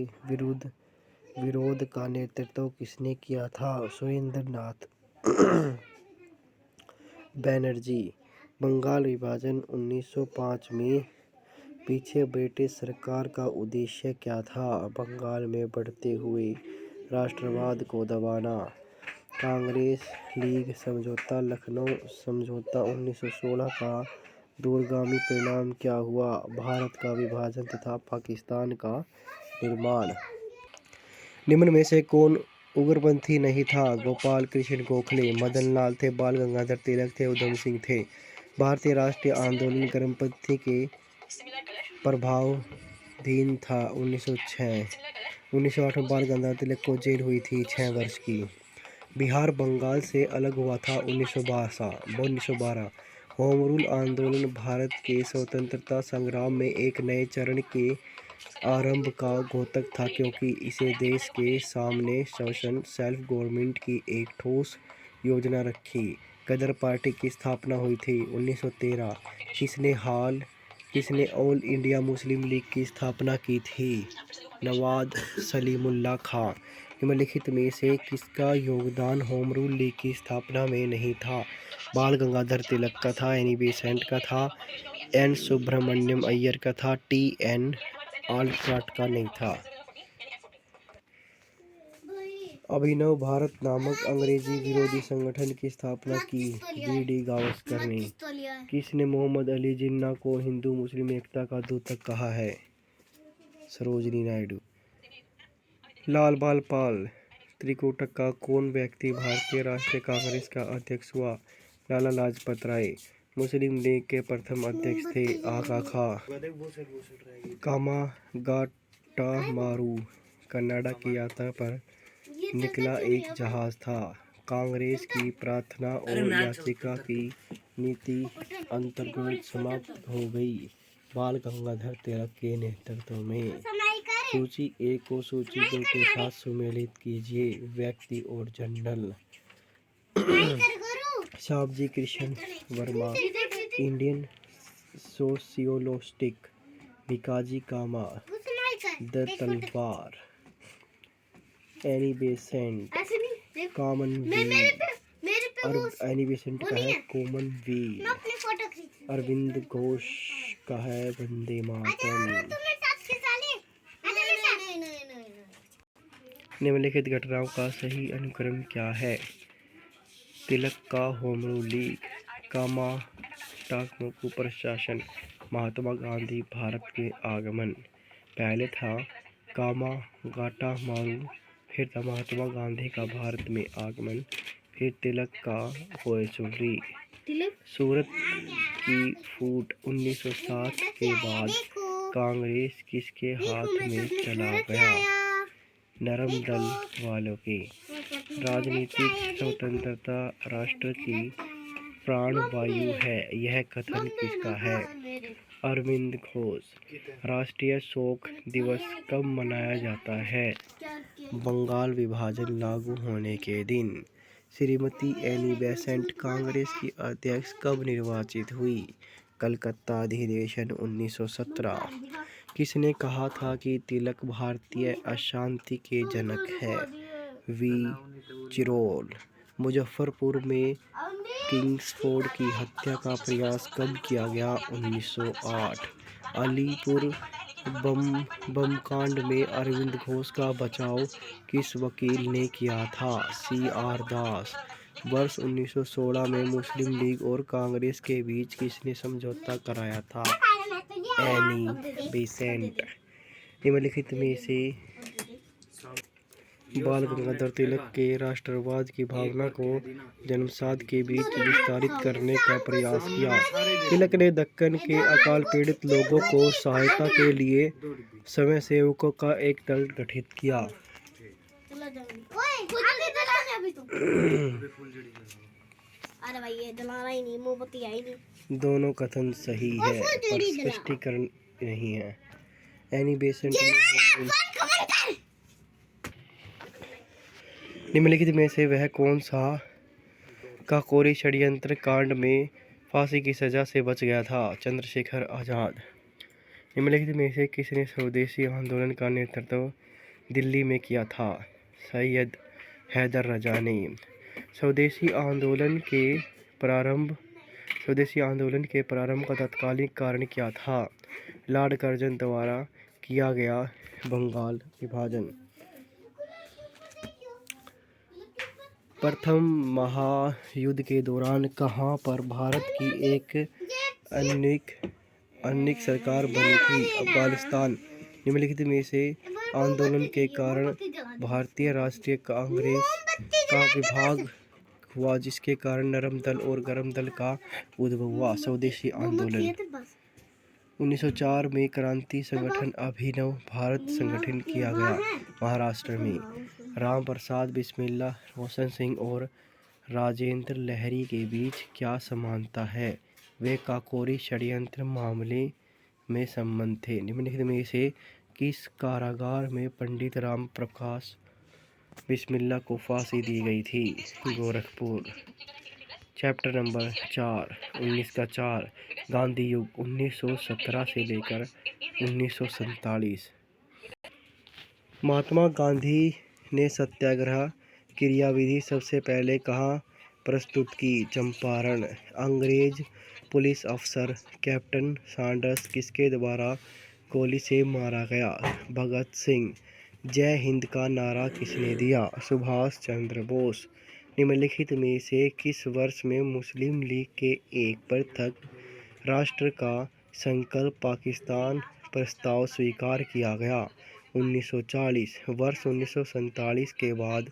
विरोध का नेतृत्व किसने किया था? सुरेंद्रनाथ बनर्जी। बंगाल विभाजन 1905 में पीछे ब्रिटिश सरकार का उद्देश्य क्या था? बंगाल में बढ़ते हुए राष्ट्रवाद को दबाना। कांग्रेस लीग समझौता, लखनऊ समझौता 1916 का दूरगामी परिणाम क्या हुआ? भारत का विभाजन तथा पाकिस्तान का निर्माण। निम्न में से कौन उग्रपंथी नहीं था? गोपाल कृष्ण गोखले। मदन लाल थे। बाल गंगाधर तिलक थे। उधम सिंह थे। भारतीय राष्ट्रीय आंदोलन गर्मपंथी के प्रभावाधीन था। 1906। 1908 में बाल गंगाधर तिलक को जेल हुई थी 6 वर्ष की। बिहार बंगाल से अलग हुआ था 1912। होम रूल आंदोलन भारत के स्वतंत्रता संग्राम में एक नए चरण के आरंभ का द्योतक था, क्योंकि इसे देश के सामने शासन सेल्फ गवर्नमेंट की एक ठोस योजना रखी। गदर पार्टी की स्थापना हुई थी 1913। किसने ऑल इंडिया मुस्लिम लीग की स्थापना की थी? नवाब सलीमुल्लाह खां। निम्नलिखित में से किसका योगदान होम रूल लीग की स्थापना में नहीं था? बाल गंगाधर तिलक का था, एनी बेसेंट का था, एन सुब्रमण्यम अय्यर का था, टी एन आलक्राट का नहीं था। अभिनव भारत नामक अंग्रेजी विरोधी संगठन की स्थापना की बी.डी. गावस्कर ने। किसने मोहम्मद अली जिन्ना को हिंदू मुस्लिम एकता का दूतक कहा है? सरोजिनी नायडू। लाल बाल पाल त्रिकुटा का कौन व्यक्ति भारतीय राष्ट्रीय कांग्रेस का अध्यक्ष हुआ? लाला लाजपत राय। मुस्लिम लीग के प्रथम अध्यक्ष थे आगा खां। कामागाटामारू कनाडा की यात्रा पर निकला एक जहाज था। कांग्रेस की प्रार्थना और याचिका की नीति अंतर्गत समाप्त हो गई बाल गंगाधर तिलक के नेतृत्व में। सूची 1 को सूची 2 के साथ सुमेलित कीजिए। व्यक्ति और journal. Shyamji Krishna Varma, Indian sociologist. Bhikaji Cama, the Talwar. Annie Besant, Commonwealth. Annie Besant का है कॉमनवेल्थ। अरविंद घोष का है वंदे मातरम। निम्नलिखित घटनाओं का सही अनुक्रम क्या है? तिलक का होम रूल लीग, कामाटामारू प्रशासन, महात्मा गांधी भारत के आगमन। पहले था कामागाटामारू, फिर था महात्मा गांधी का भारत में आगमन, फिर तिलक का होयसुरी। सूरत की फूट 1907 के बाद कांग्रेस किसके हाथ में चला गया? नरम दल वालों के। राजनीतिक स्वतंत्रता राष्ट्र की प्राणवायु है, यह कथन किसका है? अरविंद घोष। राष्ट्रीय शोक दिवस कब मनाया जाता है? बंगाल विभाजन लागू होने के दिन। श्रीमती एनी बेसेंट कांग्रेस की अध्यक्ष कब निर्वाचित हुई? कलकत्ता अधिवेशन 1917। किसने कहा था कि तिलक भारतीय अशांति के जनक है? We Chirol. मुजफ्फरपुर में किंग्सफोर्ड की हत्या का प्रयास कब किया गया? 1908। अलीपुर बम कांड में अरविंद घोष का बचाव किस वकील ने किया था? C.R. दास। वर्ष 1916 में मुस्लिम लीग और कांग्रेस के बीच किसने समझौता कराया था? Annie Besant. निम्नलिखित में से बाल गंगाधर तिलक के राष्ट्रवाद की भावना को जन्मसाद के बीच विस्तारित करने का प्रयास किया। तिलक ने दक्कन के अकाल पीड़ित लोगों को सहायता के लिए स्वयंसेवकों का एक दल गठित किया। दोनों कथन सही है पर स्पष्टीकरण नहीं है। एनी बेसेंट निम्नलिखित में से वह कौन सा काकोरी षड्यंत्र कांड में फांसी की सजा से बच गया था? चंद्रशेखर आजाद। निम्नलिखित में से किसने स्वदेशी आंदोलन का नेतृत्व दिल्ली में किया था? सैयद हैदर रजा ने। स्वदेशी आंदोलन के प्रारंभ का तत्कालीन कारण क्या था? लॉर्ड कर्जन द्वारा किया गया बंगाल विभाजन। प्रथम महायुद्ध के दौरान कहाँ पर भारत की एक अनैक सरकार बनी थी? अफगानिस्तान। निम्नलिखित में से आंदोलन के कारण भारतीय राष्ट्रीय कांग्रेस का विभाग हुआ जिसके कारण नरम दल और गरम दल का उद्भव हुआ? स्वदेशी आंदोलन। 1904 में क्रांति संगठन अभिनव भारत संगठन किया गया महाराष्ट्र में। राम प्रसाद बिस्मिल्ला, रोशन सिंह और राजेंद्र लहरी के बीच क्या समानता है? वे काकोरी षड्यंत्र मामले में संबंध थे। निम्नलिखित में से किस कारागार में पंडित राम प्रकाश बिस्मिल्ला को फांसी दी गई थी? गोरखपुर। चैप्टर नंबर 4 19 का 4 गांधी युग 1917 से लेकर 1947। महात्मा गांधी ने सत्याग्रह क्रियाविधि सबसे पहले कहाँ प्रस्तुत की? चंपारण। अंग्रेज पुलिस अफसर कैप्टन सैंडर्स किसके द्वारा गोली से मारा गया? भगत सिंह। जय हिंद का नारा किसने दिया? सुभाष चंद्र बोस। निम्नलिखित में से किस वर्ष में मुस्लिम लीग के एक पृथक राष्ट्र का संकल्प पाकिस्तान प्रस्ताव स्वीकार किया गया? 1940। वर्ष 1947 के बाद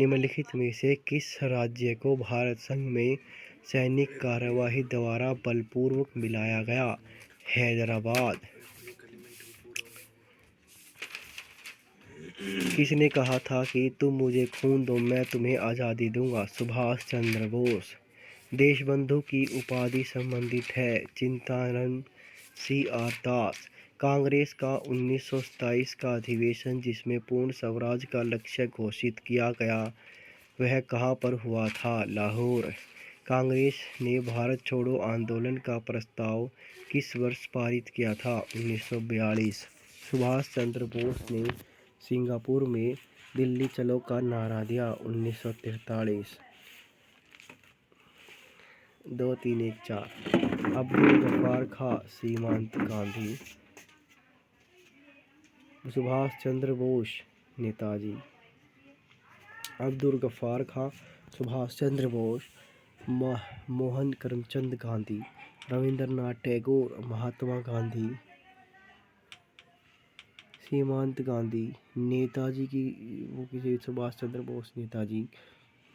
निम्नलिखित में से किस राज्य को भारत संघ में सैनिक कार्यवाही द्वारा बलपूर्वक मिलाया गया? हैदराबाद। किसने कहा था कि तुम मुझे खून दो मैं तुम्हें आज़ादी दूंगा? सुभाष चंद्र बोस। देशबंधु की उपाधि संबंधित है? चिंतानंद CR दास। कांग्रेस का 1927 का अधिवेशन जिसमें पूर्ण स्वराज का लक्ष्य घोषित किया गया वह कहाँ पर हुआ था? लाहौर। कांग्रेस ने भारत छोड़ो आंदोलन का प्रस्ताव किस वर्ष पारित किया था? 1942। सुभाष चंद्र बोस ने सिंगापुर में दिल्ली चलो का नारा दिया? 1943। 2 3 1 4 अब्दुल गफ्फार खां सीमांत गांधी। सुभाष चंद्र बोस नेताजी। अब्दुल गफ्फार खां, सुभाष चंद्र बोस, मोहन करमचंद गांधी, रविंद्रनाथ टैगोर, महात्मा गांधी, सीमांत गांधी, नेताजी की वो किसी सुभाष चंद्र बोस नेताजी,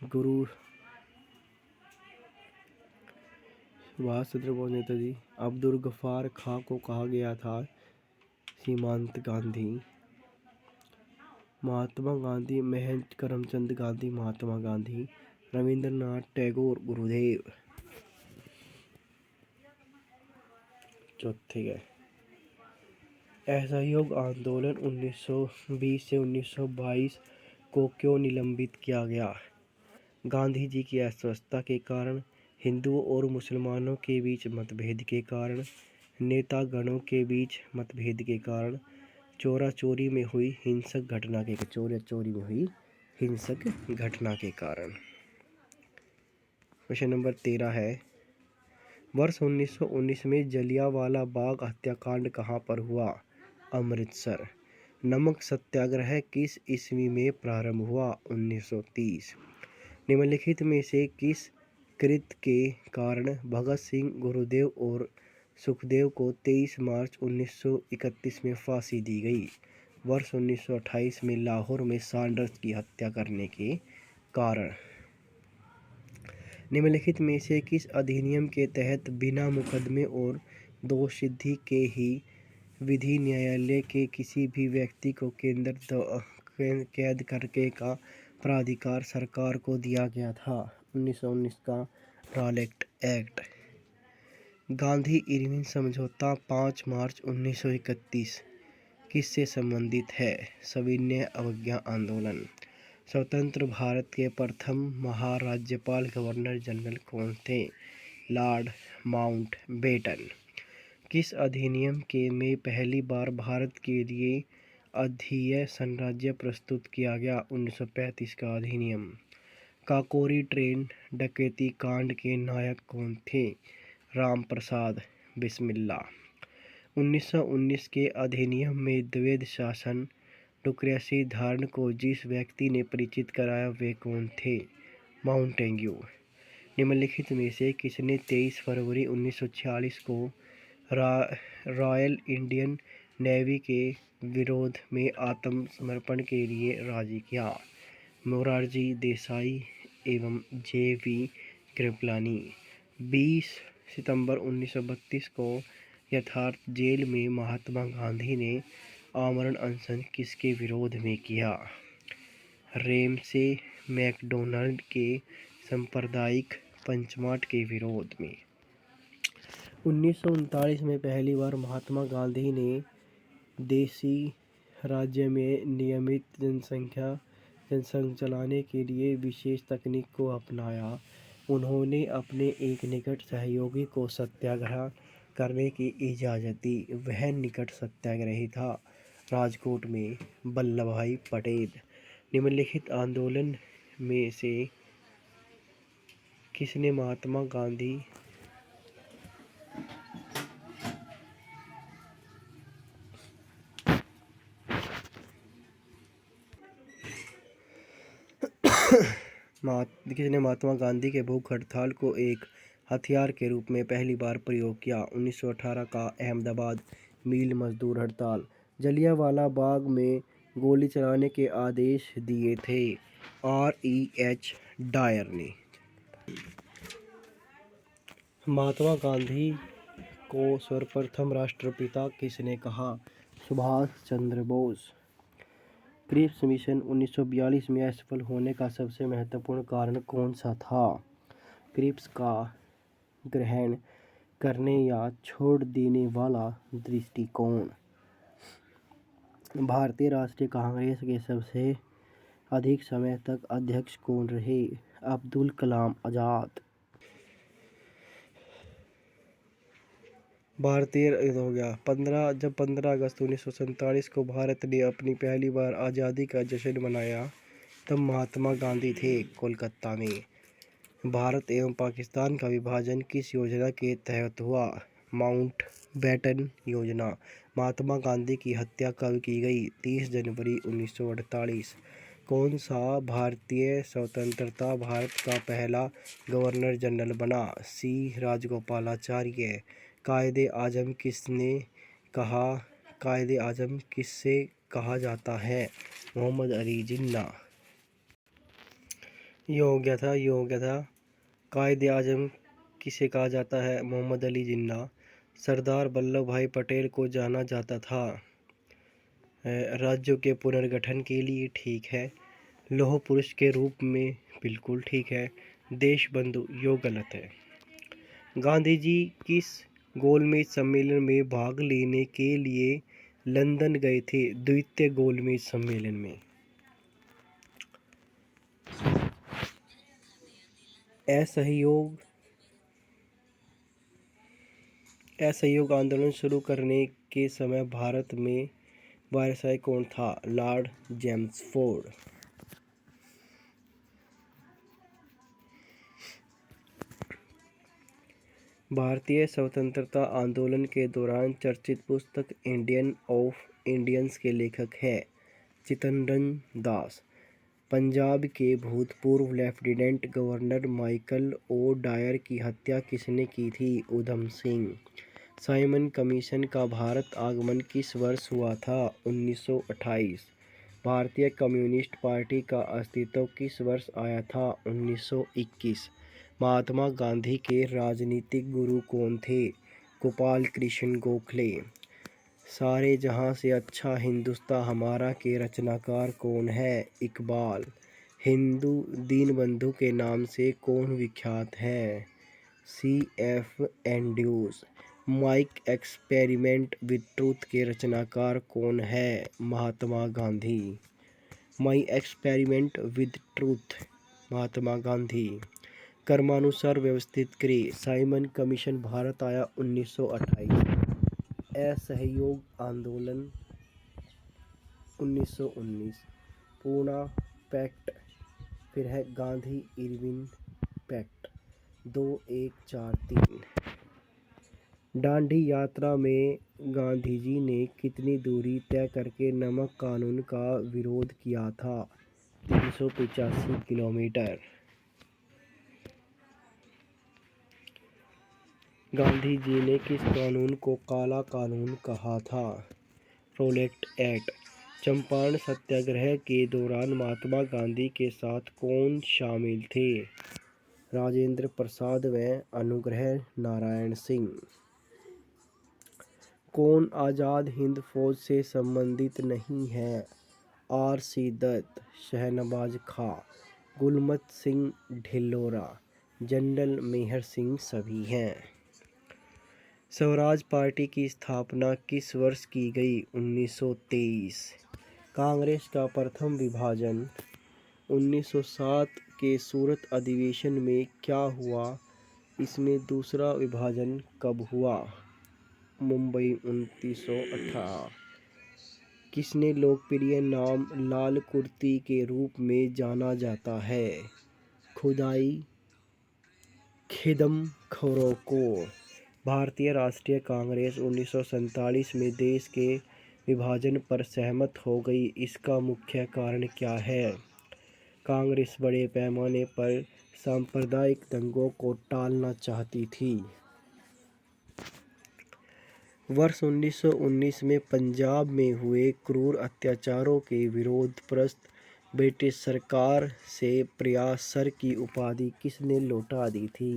गुरु सुभाष चंद्र बोस नेताजी। अब्दुल गफ्फार खां को कहा गया था सीमांत गांधी। महात्मा गांधी मोहन करमचंद गांधी महात्मा गांधी, रविंद्रनाथ टैगोर गुरुदेव। चौथे गए असहयोग आंदोलन 1920 से 1922 को क्यों निलंबित किया गया? गांधी जी की अस्वस्थता के कारण, हिंदुओं और मुसलमानों के बीच मतभेद के कारण, नेतागणों के बीच मतभेद के कारण, चोरी चोरी में हुई हिंसक घटना के कारण। क्वेश्चन नंबर 13 है वर्ष 1919 में जलियांवाला बाग हत्याकांड कहाँ पर हुआ? अमृतसर। नमक सत्याग्रह किस ईस्वी में प्रारंभ हुआ? 1930। निम्नलिखित में से किस कृत्य के कारण भगत सिंह, गुरुदेव और सुखदेव को 23 मार्च 1931 में फांसी दी गई? वर्ष 1928 में लाहौर में सैंडर्स की हत्या करने के कारण। निम्नलिखित में से किस अधिनियम के तहत बिना मुकदमे और दोषसिद्धि के ही विधि न्यायालय के किसी भी व्यक्ति को कैद करने का प्राधिकार सरकार को दिया गया था? 1919 का रॉलेट एक्ट। गांधी इरविन समझौता 5 मार्च 1931 किससे संबंधित है? सविनय अवज्ञा आंदोलन। स्वतंत्र भारत के प्रथम महाराज्यपाल गवर्नर जनरल कौन थे? Lord Mountbatten. किस अधिनियम के में पहली बार भारत के लिए अद्वितीय संराज्य प्रस्तुत किया गया? 1935 का अधिनियम। काकोरी ट्रेन डकैती कांड के नायक कौन थे? रामप्रसाद बिस्मिल्ला। 1919 के अधिनियम में द्वैध शासन डेमोक्रेसी धारणा को जिस व्यक्ति ने परिचित कराया वे कौन थे? माउंटेग्यू। निम्नलिखित में से किसने 23 फरवरी 1946 को रॉयल इंडियन नेवी के विरोध में आत्मसमर्पण के लिए राजी किया? मोरारजी देसाई एवं JV कृपलानी। 20 सितंबर 1932 को यथार्थ जेल में महात्मा गांधी ने आमरण अनशन किसके विरोध में किया? रेमसे मैकडोनाल्ड के सांप्रदायिक पंचमार्ट के विरोध में। 1939 में पहली बार महात्मा गांधी ने देशी राज्य में नियमित जनसंघ चलाने के लिए विशेष तकनीक को अपनाया। उन्होंने अपने एक निकट सहयोगी को सत्याग्रह करने की इजाज़त दी। वह निकट सत्याग्रही था राजकोट में वल्लभ भाई पटेल। निम्नलिखित आंदोलन में से किसने महात्मा गांधी महात्मा गांधी के भूख हड़ताल को एक हथियार के रूप में पहली बार प्रयोग किया? 1918 का अहमदाबाद मिल मजदूर हड़ताल। जलियांवाला बाग में गोली चलाने के आदेश दिए थे R.E.H. डायर ने। महात्मा गांधी को सर्वप्रथम राष्ट्रपिता किसने कहा? सुभाष चंद्र बोस। क्रिप्स मिशन 1942 में असफल होने का सबसे महत्वपूर्ण कारण कौन सा था? क्रिप्स का ग्रहण करने या छोड़ देने वाला दृष्टिकोण। भारतीय राष्ट्रीय कांग्रेस के सबसे अधिक समय तक अध्यक्ष कौन रहे? अब्दुल कलाम आज़ाद। भारतीय हो गया 15 अगस्त 1947 को भारत ने अपनी पहली बार आज़ादी का जश्न मनाया, तब महात्मा गांधी थे कोलकाता में। भारत एवं पाकिस्तान का विभाजन किस योजना के तहत हुआ? माउंटबेटन योजना। महात्मा गांधी की हत्या कब की गई? 30 जनवरी 1948। कौन सा भारतीय स्वतंत्रता भारत का पहला गवर्नर जनरल बना? C. राजगोपालाचार्य। कायदे आजम किससे कहा जाता है? मोहम्मद अली जिन्ना। योग्यता कायदे आजम किसे कहा जाता है? मोहम्मद अली जिन्ना। सरदार वल्लभ भाई पटेल को जाना जाता था राज्यों के पुनर्गठन के लिए, ठीक है। लौह पुरुष के रूप में, बिल्कुल ठीक है। देशबंधु, यो गलत है। गांधी जी किस गोलमेज सम्मेलन में भाग लेने के लिए लंदन गए थे? द्वितीय गोलमेज सम्मेलन में। असहयोग आंदोलन शुरू करने के समय भारत में वायसराय कौन था? Lord Chelmsford. भारतीय स्वतंत्रता आंदोलन के दौरान चर्चित पुस्तक इंडियन ऑफ इंडियंस के लेखक हैं चित्तरंजन दास। पंजाब के भूतपूर्व lieutenant governor Michael O'Dwyer की हत्या किसने की थी? उधम सिंह। साइमन कमीशन का भारत आगमन किस वर्ष हुआ था? 1928। भारतीय कम्युनिस्ट पार्टी का अस्तित्व किस वर्ष आया था? 1921। महात्मा गांधी के राजनीतिक गुरु कौन थे? गोपाल कृष्ण गोखले। सारे जहां से अच्छा हिंदुस्तान हमारा के रचनाकार कौन है? इकबाल। हिंदू दीनबंधु के नाम से कौन विख्यात है? C.F. Andrews. My experiment with truth के रचनाकार कौन है? Mahatma Gandhi. My experiment with truth, Mahatma Gandhi. कर्मानुसार व्यवस्थित करें। साइमन कमीशन भारत आया 1928। असहयोग आंदोलन 1919। पूना पैक्ट, फिर है गांधी इरविन पैक्ट 2143। दांडी यात्रा में गांधी जी ने कितनी दूरी तय करके नमक कानून का विरोध किया था? 385 किलोमीटर। गांधी जी ने किस कानून को काला कानून कहा था? Roulette act. चंपारण सत्याग्रह के दौरान महात्मा गांधी के साथ कौन शामिल थे? राजेंद्र प्रसाद व अनुग्रह नारायण सिंह। कौन आज़ाद हिंद फौज से संबंधित नहीं है? R.C. दत्त, शहनवाज खां, गुलमत सिंह ढिल्लोरा, जनरल मेहर सिंह सभी हैं। स्वराज पार्टी की स्थापना किस वर्ष की गई? 1923। कांग्रेस का प्रथम विभाजन 1907 के सूरत अधिवेशन में क्या हुआ? इसमें दूसरा विभाजन कब हुआ? मुंबई 1918। किसने लोकप्रिय नाम लाल कुर्ती के रूप में जाना जाता है? खुदाई खिदम खरों को। भारतीय राष्ट्रीय कांग्रेस 1947 में देश के विभाजन पर सहमत हो गई। इसका मुख्य कारण क्या है? कांग्रेस बड़े पैमाने पर सांप्रदायिक दंगों को टालना चाहती थी। वर्ष 1919 में पंजाब में हुए क्रूर अत्याचारों के विरोध प्रस्त ब्रिटिश सरकार से प्रयास सर की उपाधि किसने लौटा दी थी?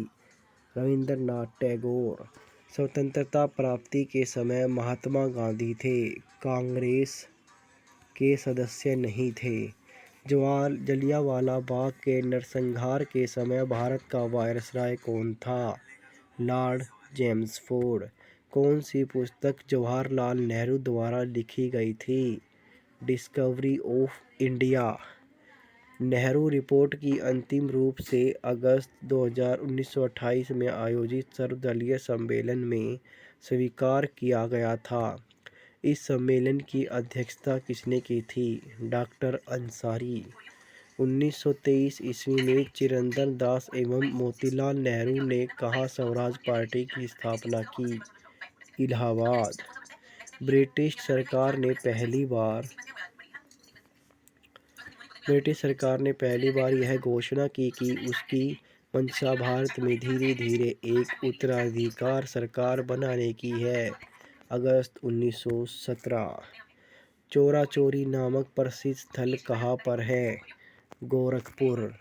रविंद्रनाथ टैगोर। स्वतंत्रता प्राप्ति के समय महात्मा गांधी थे, कांग्रेस के सदस्य नहीं थे। जलियांवाला बाग के नरसंहार के समय भारत का वायसराय कौन था? Lord Chelmsford. कौन सी पुस्तक जवाहरलाल नेहरू द्वारा लिखी गई थी? Discovery of India. Nehru report की अंतिम रूप से अगस्त 1928 में आयोजित सर्वदलीय सम्मेलन में स्वीकार किया गया था। इस सम्मेलन की अध्यक्षता किसने की थी? डॉक्टर अंसारी। 1923 ईस्वी में चिरंतन दास एवं मोतीलाल नेहरू ने कहाँ स्वराज पार्टी की स्थापना की? इलाहाबाद। ब्रिटिश सरकार ने पहली बार यह घोषणा की कि उसकी मंशा भारत में धीरे धीरे एक उत्तराधिकार सरकार बनाने की है। अगस्त 1917। चोरा चोरी नामक प्रसिद्ध स्थल कहाँ पर है? गोरखपुर।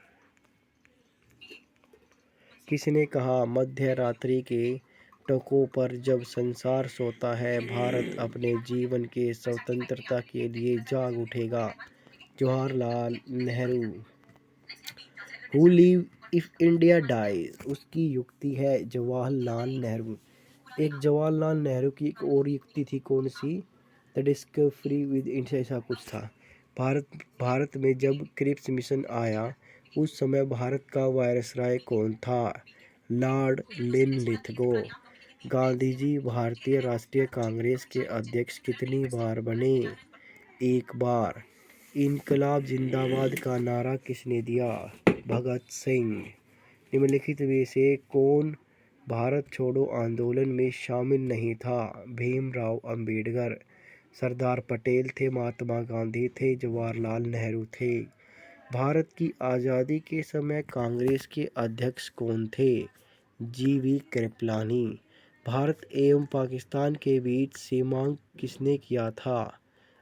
किसने कहा मध्य रात्रि के टकों पर जब संसार सोता है भारत अपने जीवन के स्वतंत्रता के लिए जाग उठेगा? Jawaharlal Nehru. Who live if India dies? उसकी युक्ति है जवाहरलाल नेहरू। एक जवाहरलाल नेहरू की एक और युक्ति थी, कौन सी? द डिस्कवरी विद इंडिया, ऐसा कुछ था। भारत में जब क्रिप्स मिशन आया उस समय भारत का वायसराय कौन था? Lord Linlithgow. गांधी जी भारतीय राष्ट्रीय कांग्रेस के अध्यक्ष कितनी बार बने? एक बार। इनकलाब जिंदाबाद का नारा किसने दिया? भगत सिंह। निम्नलिखित में से कौन भारत छोड़ो आंदोलन में शामिल नहीं था? भीमराव अंबेडकर। सरदार पटेल थे, महात्मा गांधी थे, जवाहरलाल नेहरू थे। भारत की आज़ादी के समय कांग्रेस के अध्यक्ष कौन थे? जी.वी. कृपलानी। भारत एवं पाकिस्तान के बीच सीमांकन किसने किया था?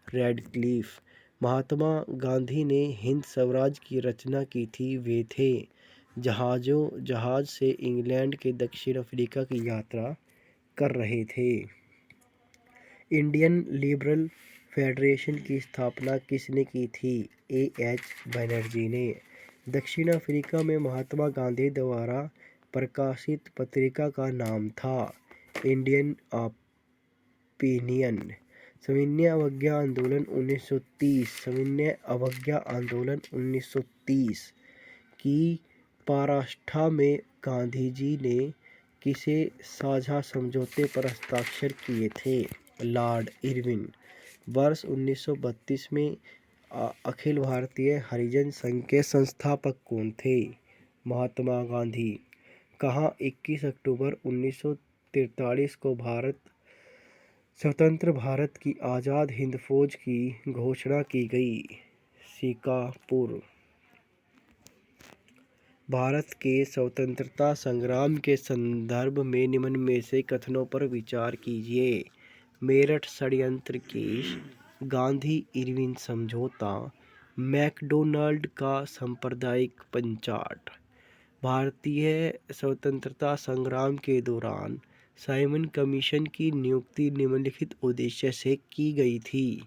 रेडक्लिफ। महात्मा गांधी ने हिंद स्वराज की रचना की थी, वे थे जहाज से इंग्लैंड के दक्षिण अफ्रीका की यात्रा कर रहे थे। इंडियन लिबरल फेडरेशन की स्थापना किसने की थी? A.H. बनर्जी ने। दक्षिण अफ्रीका में महात्मा गांधी द्वारा प्रकाशित पत्रिका का नाम था इंडियन ओपिनियन। सविनय अवज्ञा आंदोलन 1930। सविनय अवज्ञा आंदोलन 1930 की पराकाष्ठा में गांधी जी ने किसे साझा समझौते पर हस्ताक्षर किए थे? Lord Irwin. वर्ष 1932 में अखिल भारतीय हरिजन संघ के संस्थापक कौन थे? महात्मा गांधी। कहाँ 21 अक्टूबर 1943 को स्वतंत्र भारत की आज़ाद हिंद फौज की घोषणा की गई? शिकापुर। भारत के स्वतंत्रता संग्राम के संदर्भ में निम्न में से कथनों पर विचार कीजिए। मेरठ षड्यंत्र केस, गांधी इरविन समझौता, मैकडोनाल्ड का सांप्रदायिक पंचाट। भारतीय स्वतंत्रता संग्राम के दौरान साइमन कमीशन की नियुक्ति निम्नलिखित उद्देश्य से की गई थी?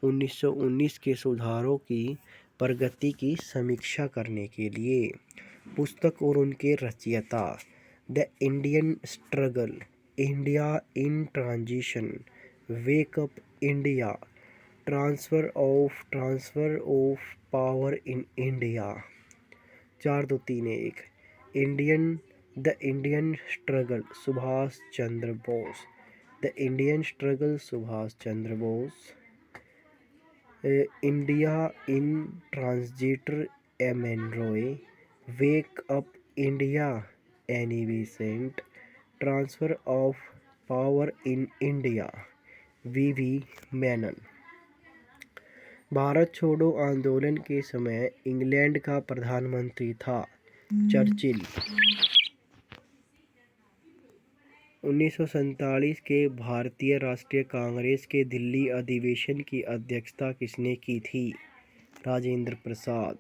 1919 के सुधारों की प्रगति की समीक्षा करने के लिए। पुस्तक और उनके रचयिता। The Indian struggle, India in transition, wake up India, transfer of power in India. 4-2-3-1। The Indian struggle Subhash Chandra Bose. The Indian struggle Subhash Chandra Bose. India in transition M N Roy. Wake up India Annie Besant. Transfer of power in India V Menon. Bharat छोड़ो आंदोलन के समय England का प्रधानमंत्री था Churchill. 1947 के भारतीय राष्ट्रीय कांग्रेस के दिल्ली अधिवेशन की अध्यक्षता किसने की थी? राजेंद्र प्रसाद।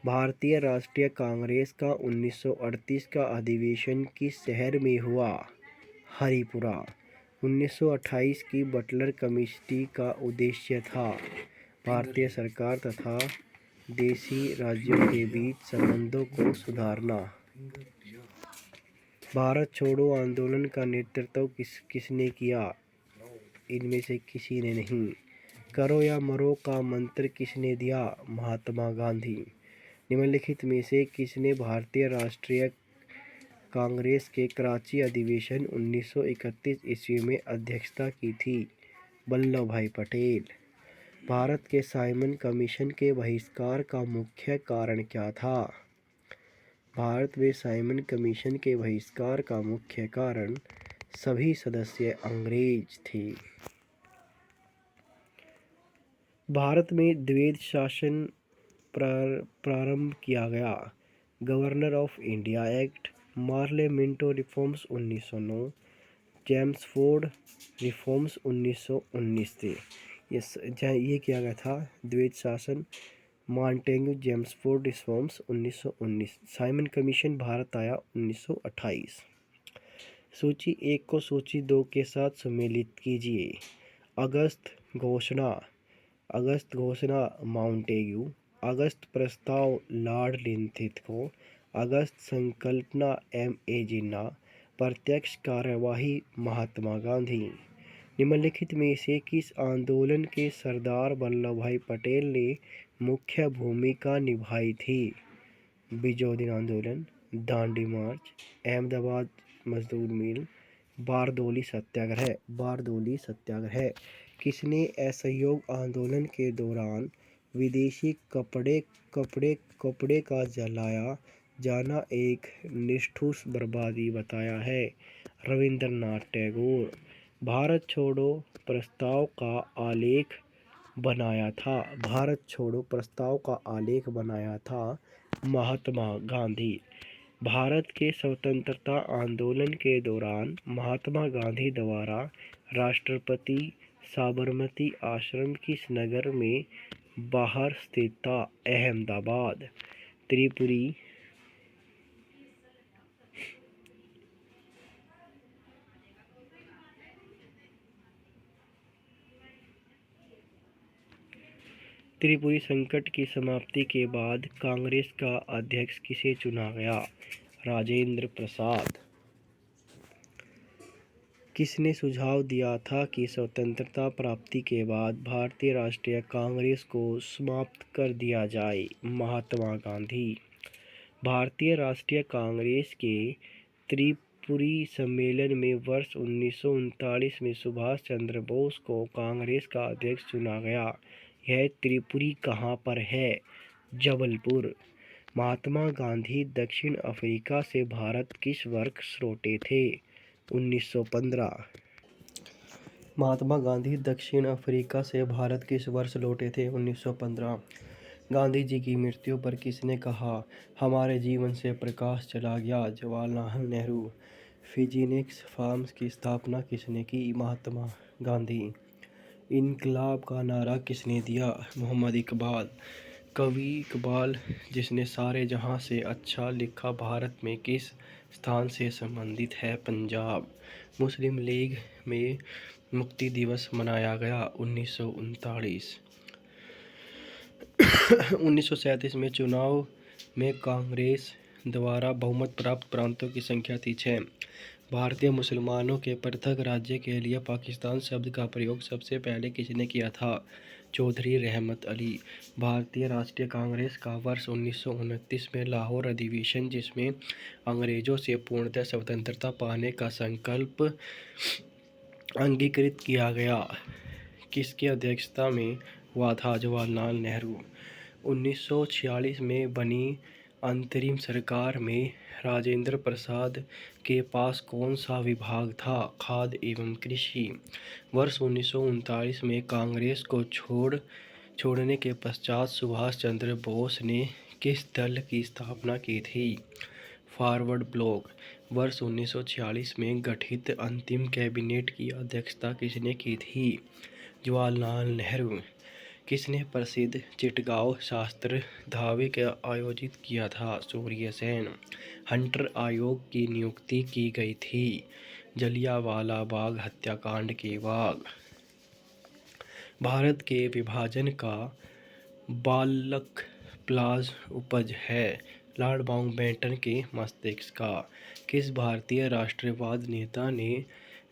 भारतीय राष्ट्रीय कांग्रेस का 1938 का अधिवेशन किस शहर में हुआ? हरिपुरा। 1928 की बटलर कमेटी का उद्देश्य था भारतीय सरकार तथा देशी राज्यों के बीच संबंधों को सुधारना। भारत छोड़ो आंदोलन का नेतृत्व किसने किया? इनमें से किसी ने नहीं। करो या मरो का मंत्र किसने दिया? महात्मा गांधी। निम्नलिखित में से किसने भारतीय राष्ट्रीय कांग्रेस के कराची अधिवेशन 1931 ईस्वी में अध्यक्षता की थी? वल्लभ भाई पटेल। भारत के साइमन कमीशन के बहिष्कार का मुख्य कारण क्या था? भारत में साइमन कमीशन के बहिष्कार का मुख्य कारण सभी सदस्य अंग्रेज थे। भारत में द्वैध शासन प्रारंभ किया गया। Governor of India Act, Morley Minto Reforms 1909, Chelmsford Reforms 1919 थे। ये किया गया था द्वैध शासन। Montagu Chelmsford Reforms 1919। Simon Commission Bharat आया 1928। सूची 1 को सूची 2 के साथ सम्मिलित कीजिए। अगस्त घोषणा माउंटेग्यू। अगस्त प्रस्ताव लॉर्ड लिंथिथगो। अगस्त संकल्पना M.A. जिन्ना। प्रत्यक्ष कार्यवाही महात्मा गांधी। निम्नलिखित में से किस आंदोलन के सरदार वल्लभ भाई पटेल ने मुख्य भूमिका निभाई थी? बिजोह दिन आंदोलन, दांडी मार्च, अहमदाबाद मजदूर मिल, बारदोली सत्याग्रह। किसने असहयोग आंदोलन के दौरान विदेशी कपड़े का जलाया जाना एक निष्ठुर बर्बादी बताया है? रविंद्रनाथ टैगोर। भारत छोड़ो प्रस्ताव का आलेख बनाया था महात्मा गांधी। भारत के स्वतंत्रता आंदोलन के दौरान महात्मा गांधी द्वारा राष्ट्रपति साबरमती आश्रम किस नगर में बाहर स्थित था? अहमदाबाद। त्रिपुरी संकट की समाप्ति के बाद कांग्रेस का अध्यक्ष किसे चुना गया? राजेंद्र प्रसाद। किसने सुझाव दिया था कि स्वतंत्रता प्राप्ति के बाद भारतीय राष्ट्रीय कांग्रेस को समाप्त कर दिया जाए? महात्मा गांधी। भारतीय राष्ट्रीय कांग्रेस के त्रिपुरी सम्मेलन में वर्ष 1939 में सुभाष चंद्र बोस को कांग्रेस का अध्यक्ष चुना गया। यह त्रिपुरी कहाँ पर है? जबलपुर। महात्मा गांधी दक्षिण अफ्रीका से भारत किस वर्ष लौटे थे? 1915। महात्मा गांधी दक्षिण अफ्रीका से भारत किस वर्ष लौटे थे? 1915। गांधी जी की मृत्यु पर किसने कहा, हमारे जीवन से प्रकाश चला गया? जवाहरलाल नेहरू। फिजीनिक्स फार्म्स की स्थापना किसने की? महात्मा गांधी। इनकलाब का नारा किसने दिया? मोहम्मद इकबाल। कवि इकबाल जिसने सारे जहां से अच्छा लिखा भारत में किस स्थान से संबंधित है? पंजाब। मुस्लिम लीग में मुक्ति दिवस मनाया गया 1939। 1937 में चुनाव में कांग्रेस द्वारा बहुमत प्राप्त प्रांतों की संख्या थी 6। भारतीय मुसलमानों के पृथक राज्य के लिए पाकिस्तान शब्द का प्रयोग सबसे पहले किसने किया था? चौधरी रहमत अली। भारतीय राष्ट्रीय कांग्रेस का वर्ष 1929 में लाहौर अधिवेशन, जिसमें अंग्रेजों से पूर्णतः स्वतंत्रता पाने का संकल्प अंगीकृत किया गया, किसकी अध्यक्षता में हुआ था? जवाहरलाल नेहरू। 1946 में बनी अंतरिम सरकार में राजेंद्र प्रसाद के पास कौन सा विभाग था? खाद्य एवं कृषि। वर्ष 1939 में कांग्रेस को छोड़ने के पश्चात सुभाष चंद्र बोस ने किस दल की स्थापना की थी? Forward block. वर्ष 1946 में गठित अंतिम कैबिनेट की अध्यक्षता किसने की थी? जवाहरलाल नेहरू। किसने प्रसिद्ध चिटगांव शास्त्र दावे का आयोजित किया था? सूर्य सेन। हंटर आयोग की नियुक्ति की गई थी जलियांवाला बाग हत्याकांड के बाद। भारत के विभाजन का बालक प्लाज उपज है लॉर्ड माउंटबेटन के मस्तिष्क का। किस भारतीय राष्ट्रवाद नेता ने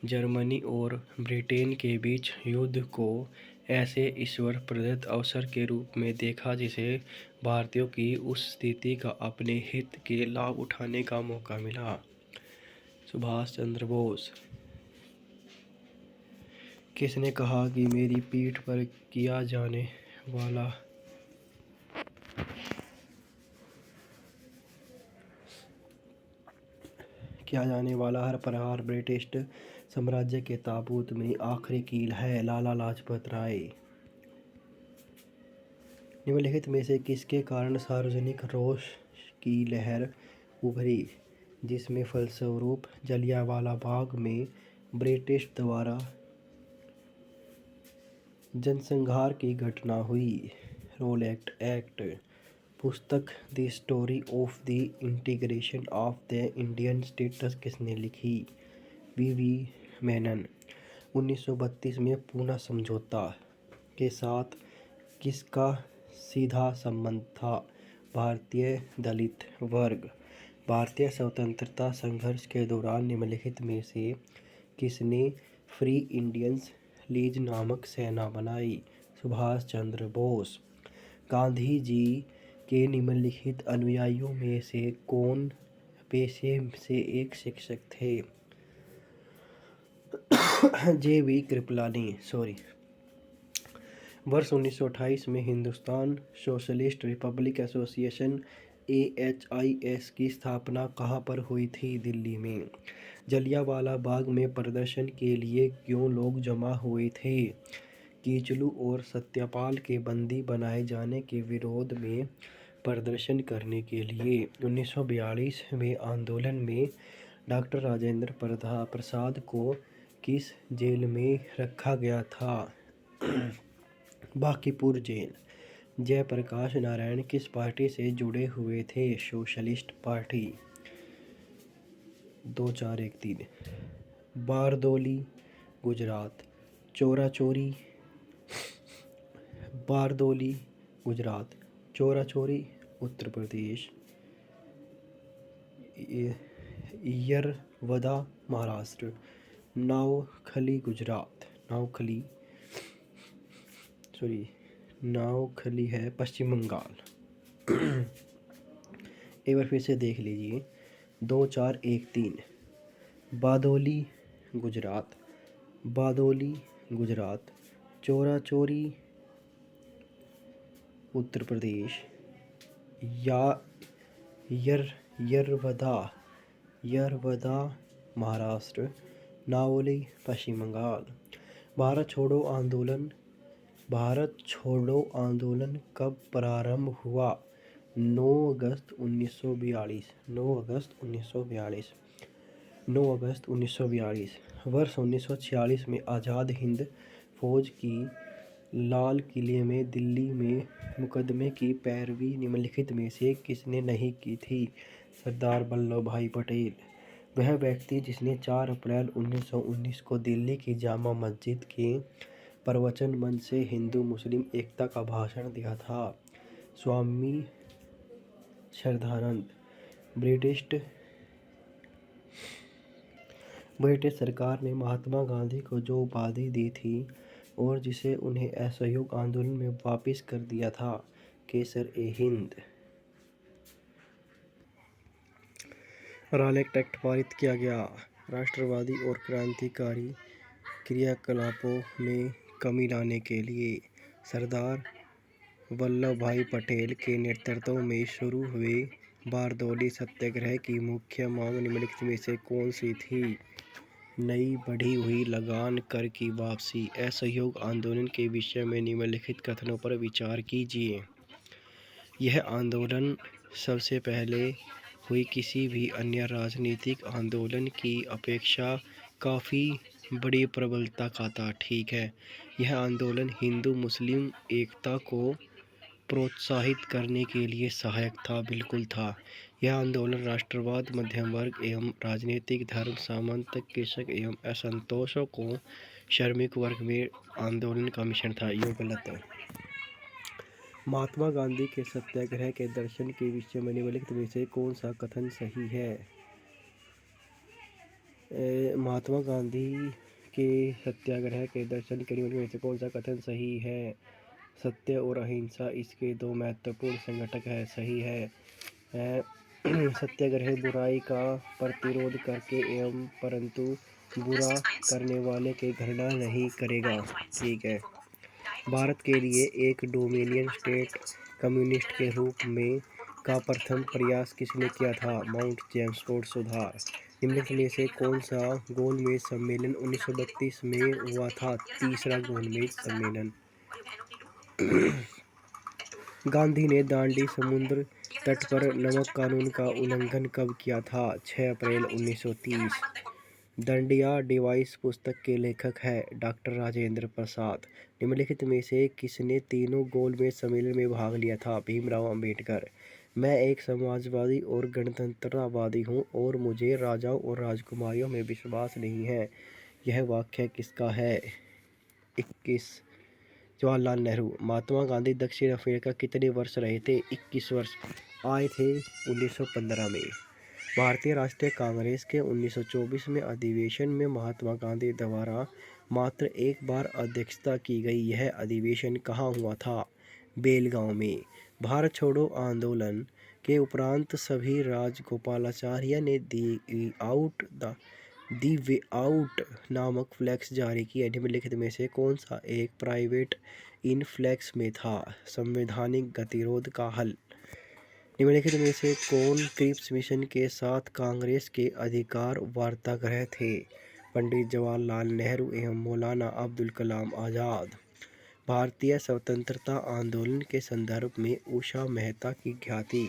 जर्मनी और ब्रिटेन के बीच युद्ध को ऐसे ईश्वर प्रदत्त अवसर के रूप में देखा जिसे भारतीयों की उस स्थिति का अपने हित के लाभ उठाने का मौका मिला? सुभाष चंद्र बोस। किसने कहा कि मेरी पीठ पर किया जाने वाला हर प्रहार ब्रिटिश साम्राज्य के ताबूत में आखिरी कील है? लाला लाजपत राय। निम्नलिखित में से किसके कारण सार्वजनिक रोष की लहर उभरी, जिसमें फलस्वरूप जलियांवाला बाग में ब्रिटिश द्वारा जनसंहार की घटना हुई? Rowlatt Act. पुस्तक the story of the integration of the Indian states किसने लिखी? वी मेनन। 1932 में पूना समझौता के साथ किसका सीधा संबंध था? भारतीय दलित वर्ग। भारतीय स्वतंत्रता संघर्ष के दौरान निम्नलिखित में से किसने फ्री इंडियंस लीज नामक सेना बनाई? सुभाष चंद्र बोस। गांधी जी के निम्नलिखित अनुयायियों में से कौन पेशे से एक शिक्षक थे? जे.बी. कृपलानी। वर्ष 1928 में Hindustan socialist Republic association AHIS की स्थापना कहाँ पर हुई थी? दिल्ली में। जलियांवाला बाग में प्रदर्शन के लिए क्यों लोग जमा हुए थे? कीचलू और सत्यपाल के बंदी बनाए जाने के विरोध में प्रदर्शन करने के लिए। 1942 में आंदोलन में डॉक्टर राजेंद्र प्रसाद को किस जेल में रखा गया था? बांकीपुर जेल। जयप्रकाश नारायण किस पार्टी से जुड़े हुए थे? Socialist party. 2413। बारदोली गुजरात। चोराचोरी। बारदोली गुजरात। चोराचोरी उत्तर प्रदेश। यरवदा महाराष्ट्र। नौखली गुजरात। नौखली है पश्चिम बंगाल। एक बार फिर से देख लीजिए। 2413। बारदोली गुजरात। बारदोली गुजरात। चोराचोरी उत्तर प्रदेश। यरवदा महाराष्ट्र। नावली पश्चिम बंगाल। भारत छोड़ो आंदोलन कब प्रारंभ हुआ? 9 अगस्त 1942। 9 अगस्त 1942। 9 अगस्त 1942। वर्ष 1946 में आज़ाद हिंद फौज की लाल किले में दिल्ली में मुकदमे की पैरवी निम्नलिखित में से किसने नहीं की थी? सरदार वल्लभ भाई पटेल। वह व्यक्ति जिसने 4 अप्रैल 1919 को दिल्ली की जामा मस्जिद के प्रवचन मंच से हिंदू मुस्लिम एकता का भाषण दिया था? स्वामी श्रद्धानंद। ब्रिटिश सरकार ने महात्मा गांधी को जो उपाधि दी थी और जिसे उन्हें असहयोग आंदोलन में वापस कर दिया था, केसर-ए-हिंद। रॉलेट एक्ट पारित किया गया। राष्ट्रवादी और क्रांतिकारी क्रियाकलापों में कमी लाने के लिए सरदार वल्लभ भाई पटेल के नेतृत्व में शुरू हुए बारदौली सत्याग्रह की मुख्य मांग निम्नलिखित में से कौन सी थी? नई बढ़ी हुई लगान, कर की वापसी। असहयोग आंदोलन के विषय में निम्नलिखित कथनों पर विचार कीजिए। यह आंदोलन सबसे पहले हुई किसी भी अन्य राजनीतिक आंदोलन की अपेक्षा काफ़ी बड़ी प्रबलता का था। ठीक है, यह आंदोलन हिंदू मुस्लिम एकता को प्रोत्साहित करने के लिए सहायक था। बिल्कुल था। यह आंदोलन राष्ट्रवाद, मध्यम वर्ग एवं राजनीतिक धर्म, सामंत, कृषक एवं असंतोषों को श्रमिक वर्ग में आंदोलन का मिश्रण था। ये गलत है। महात्मा गांधी के सत्याग्रह के दर्शन के विषय में निम्नलिखित में से कौन सा कथन सही है? महात्मा गांधी के सत्याग्रह के दर्शन के निम्नलिखित में से कौन सा कथन सही है? सत्य और अहिंसा इसके दो महत्वपूर्ण संगठक है। सही है। सत्याग्रह बुराई का प्रतिरोध करके एवं परंतु बुरा करने वाले के घृणा नहीं करेगा। ठीक है। भारत के लिए एक डोमिनियन स्टेट कम्युनिस्ट के रूप में का प्रथम प्रयास किसने किया था? माउंट जेम्सफोर्ड सुधार। निम्नलिखित में से कौन सा गोलमेज सम्मेलन 1932 में हुआ था? तीसरा गोलमेज सम्मेलन। गांधी ने दांडी समुद्र तट पर नमक कानून का उल्लंघन कब किया था? 6 अप्रैल 1930। दंडिया डिवाइस पुस्तक के लेखक है डॉक्टर राजेंद्र प्रसाद। निम्नलिखित में से किसने तीनों गोलमेज सम्मेलन में भाग लिया था? भीमराव अंबेडकर। मैं एक समाजवादी और गणतंत्रवादी हूँ और मुझे राजाओं और राजकुमारियों में विश्वास नहीं है। यह वाक्य किसका है? 21। जवाहरलाल नेहरू। महात्मा गांधी दक्षिण अफ्रीका कितने वर्ष रहे थे? 21 वर्ष। आए थे 1915 में। भारतीय राष्ट्रीय कांग्रेस के 1924 में अधिवेशन में महात्मा गांधी द्वारा मात्र एक बार अध्यक्षता की गई। यह अधिवेशन कहाँ हुआ था? बेलगांव में। भारत छोड़ो आंदोलन के उपरांत सभी राजगोपालाचार्य ने दी वे आउट नामक फ्लैक्स जारी किया। निम्नलिखित में से कौन सा एक प्राइवेट इन फ्लैक्स में था? संवैधानिक गतिरोध का हल। निम्नलिखित में से कौन क्रिप्स मिशन के साथ कांग्रेस के अधिकार वार्तागृह थे? पंडित जवाहरलाल नेहरू एवं मौलाना अब्दुल कलाम आज़ाद। भारतीय स्वतंत्रता आंदोलन के संदर्भ में उषा मेहता की ख्याति।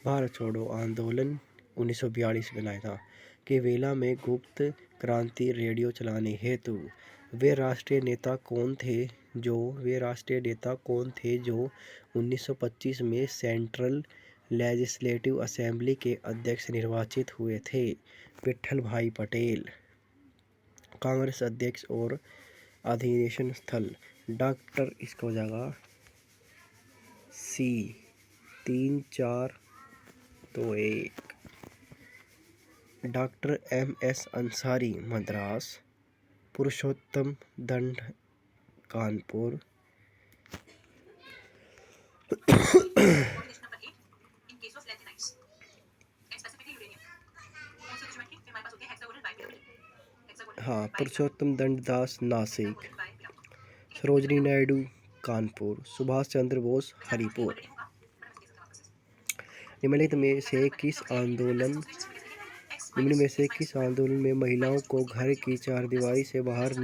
भारत छोड़ो आंदोलन 1942 में लाया था। केवेला में गुप्त क्रांति रेडियो चलाने हेतु वे राष्ट्रीय नेता कौन थे जो 1925 में सेंट्रल लेजिस्लेटिव असेंबली के अध्यक्ष निर्वाचित हुए थे? विट्ठल भाई पटेल। कांग्रेस अध्यक्ष और अधिवेशन स्थल। डॉक्टर इसको हो जाएगा C 3 4 2 1। Doctor MS Ansari Madras. Purushottam दंड कानपुर। हाँ, पुरुषोत्तम दंडदास नासिक। सरोजनी नायडू कानपुर। सुभाष चंद्र बोस हरिपुर। निम्नलिखित में से किस आंदोलन में महिलाओं को घर की चारदीवारी से बाहर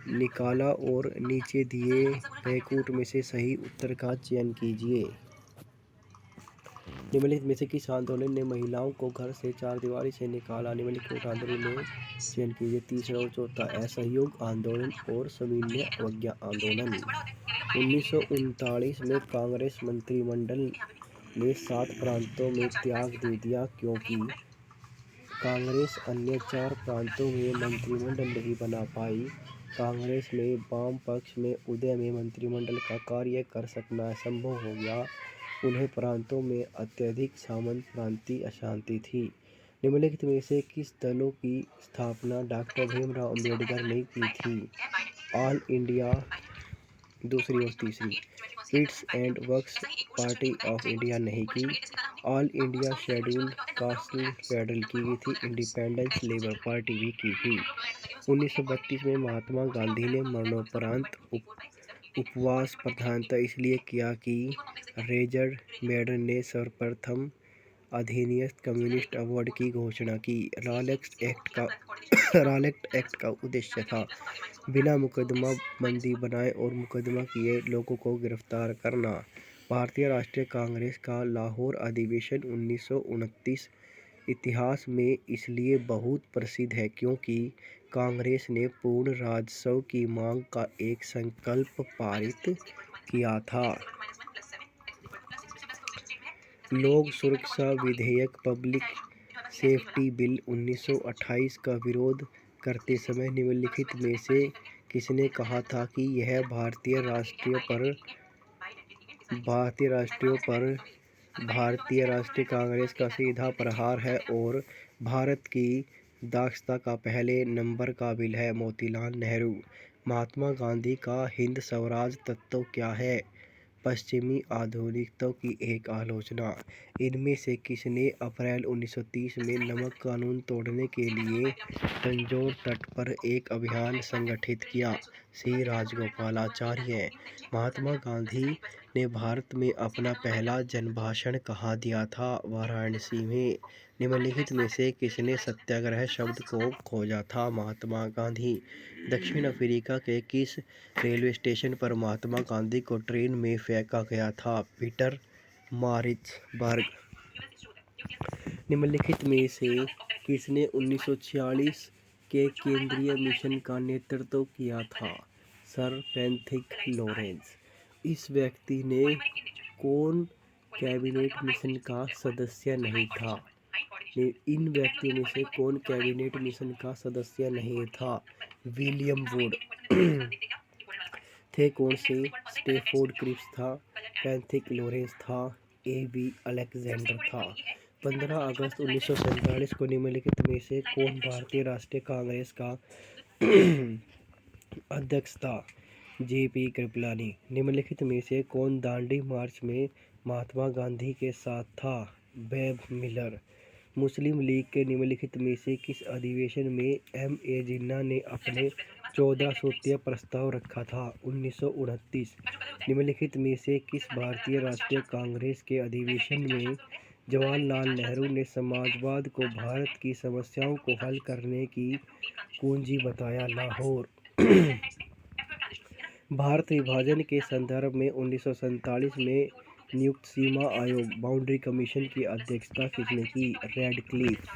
निकाला और नीचे दिए गए कूट में से सही उत्तर का चयन कीजिए। निम्नलिखित में से किस आंदोलन ने महिलाओं को घर से चारदीवारी से निकाला? निम्नलिखित आंदोलन में चयन कीजिए। तीसरा और चौथा। असहयोग आंदोलन और सविनय अवज्ञा आंदोलन। 1939 में कांग्रेस मंत्रिमंडल ने 7 प्रांतों में त्याग दे दिया क्योंकि कांग्रेस अन्य 4 प्रांतों में मंत्रिमंडल नहीं बना पाई। कांग्रेस में वाम पक्ष में उदय में मंत्रिमंडल का कार्य कर सकना असंभव हो गया। उन्हें प्रांतों में अत्यधिक सामंत प्रांतीय अशांति थी। निम्नलिखित में से किस दलों की स्थापना डॉक्टर भीमराव अंबेडकर ने की थी? ऑल इंडिया, दूसरी और तीसरी। Pitt's and works party of India नहीं की। All India scheduled caste federal की गई थी। इंडिपेंडेंस लेबर पार्टी भी की थी। 1932 में महात्मा गांधी ने मरणोपरांत उपवास प्रधानता इसलिए किया कि रेजर मेडन ने सर्वप्रथम अधिनियम कम्युनिस्ट अवार्ड की घोषणा की। रॉलेट एक्ट का उद्देश्य था बिना मुकदमा बंदी बनाए और मुकदमा किए लोगों को गिरफ्तार करना। भारतीय राष्ट्रीय कांग्रेस का लाहौर अधिवेशन 1929 इतिहास में इसलिए बहुत प्रसिद्ध है क्योंकि कांग्रेस ने पूर्ण राजस्व की मांग का एक संकल्प पारित किया था। लोक सुरक्षा विधेयक पब्लिक सेफ्टी बिल 1928 का विरोध करते समय निम्नलिखित में से किसने कहा था कि यह भारतीय राष्ट्रीय कांग्रेस का सीधा प्रहार है और भारत की दाखिलता का पहले नंबर का बिल है? मोतीलाल नेहरू। महात्मा गांधी का हिंद स्वराज तत्व क्या है? पश्चिमी आधुनिकता की एक आलोचना। इनमें से किसने अप्रैल 1930 में नमक कानून तोड़ने के लिए तंजौर तट पर एक अभियान संगठित किया? सी राजगोपालाचार्य। महात्मा गांधी ने भारत में अपना पहला जनभाषण कहाँ दिया था? वाराणसी में। निम्नलिखित में से किसने सत्याग्रह शब्द को खोजा था? महात्मा गांधी। दक्षिण अफ्रीका के किस रेलवे स्टेशन पर महात्मा गांधी को ट्रेन में फेंका गया था? Peter Maritzburg. निम्नलिखित में से किसने 1946 के केंद्रीय मिशन का नेतृत्व किया था? सर फ्रैंथिक लॉरेंस। इस व्यक्ति ने कौन कैबिनेट मिशन का सदस्य नहीं था? इन व्यक्तियों में से कौन कैबिनेट मिशन का सदस्य नहीं था? William would. थे कौन से? स्टैफोर्ड क्रिप्स था, फ्रैंथिक लॉरेंस था, ए.बी. अलेक्जेंडर था। 15 अगस्त 1947 को निम्नलिखित में से कौन भारतीय राष्ट्रीय कांग्रेस का अध्यक्ष था? जे.पी. कृपलानी। निम्नलिखित में से कौन दांडी मार्च में महात्मा गांधी के साथ था? Babe Miller. मुस्लिम लीग के निम्नलिखित में से किस अधिवेशन में एम.ए. जिन्ना ने अपने 14 सूत्रीय प्रस्ताव रखा था? 1929। निम्नलिखित में से किस भारतीय राष्ट्रीय कांग्रेस के अधिवेशन में जवाहरलाल नेहरू ने समाजवाद को भारत की समस्याओं को हल करने की कुंजी बताया? लाहौर। भारत विभाजन के संदर्भ में 1947 में नियुक्त सीमा आयोग बाउंड्री कमीशन की अध्यक्षता किसने की? रैडक्लिफ।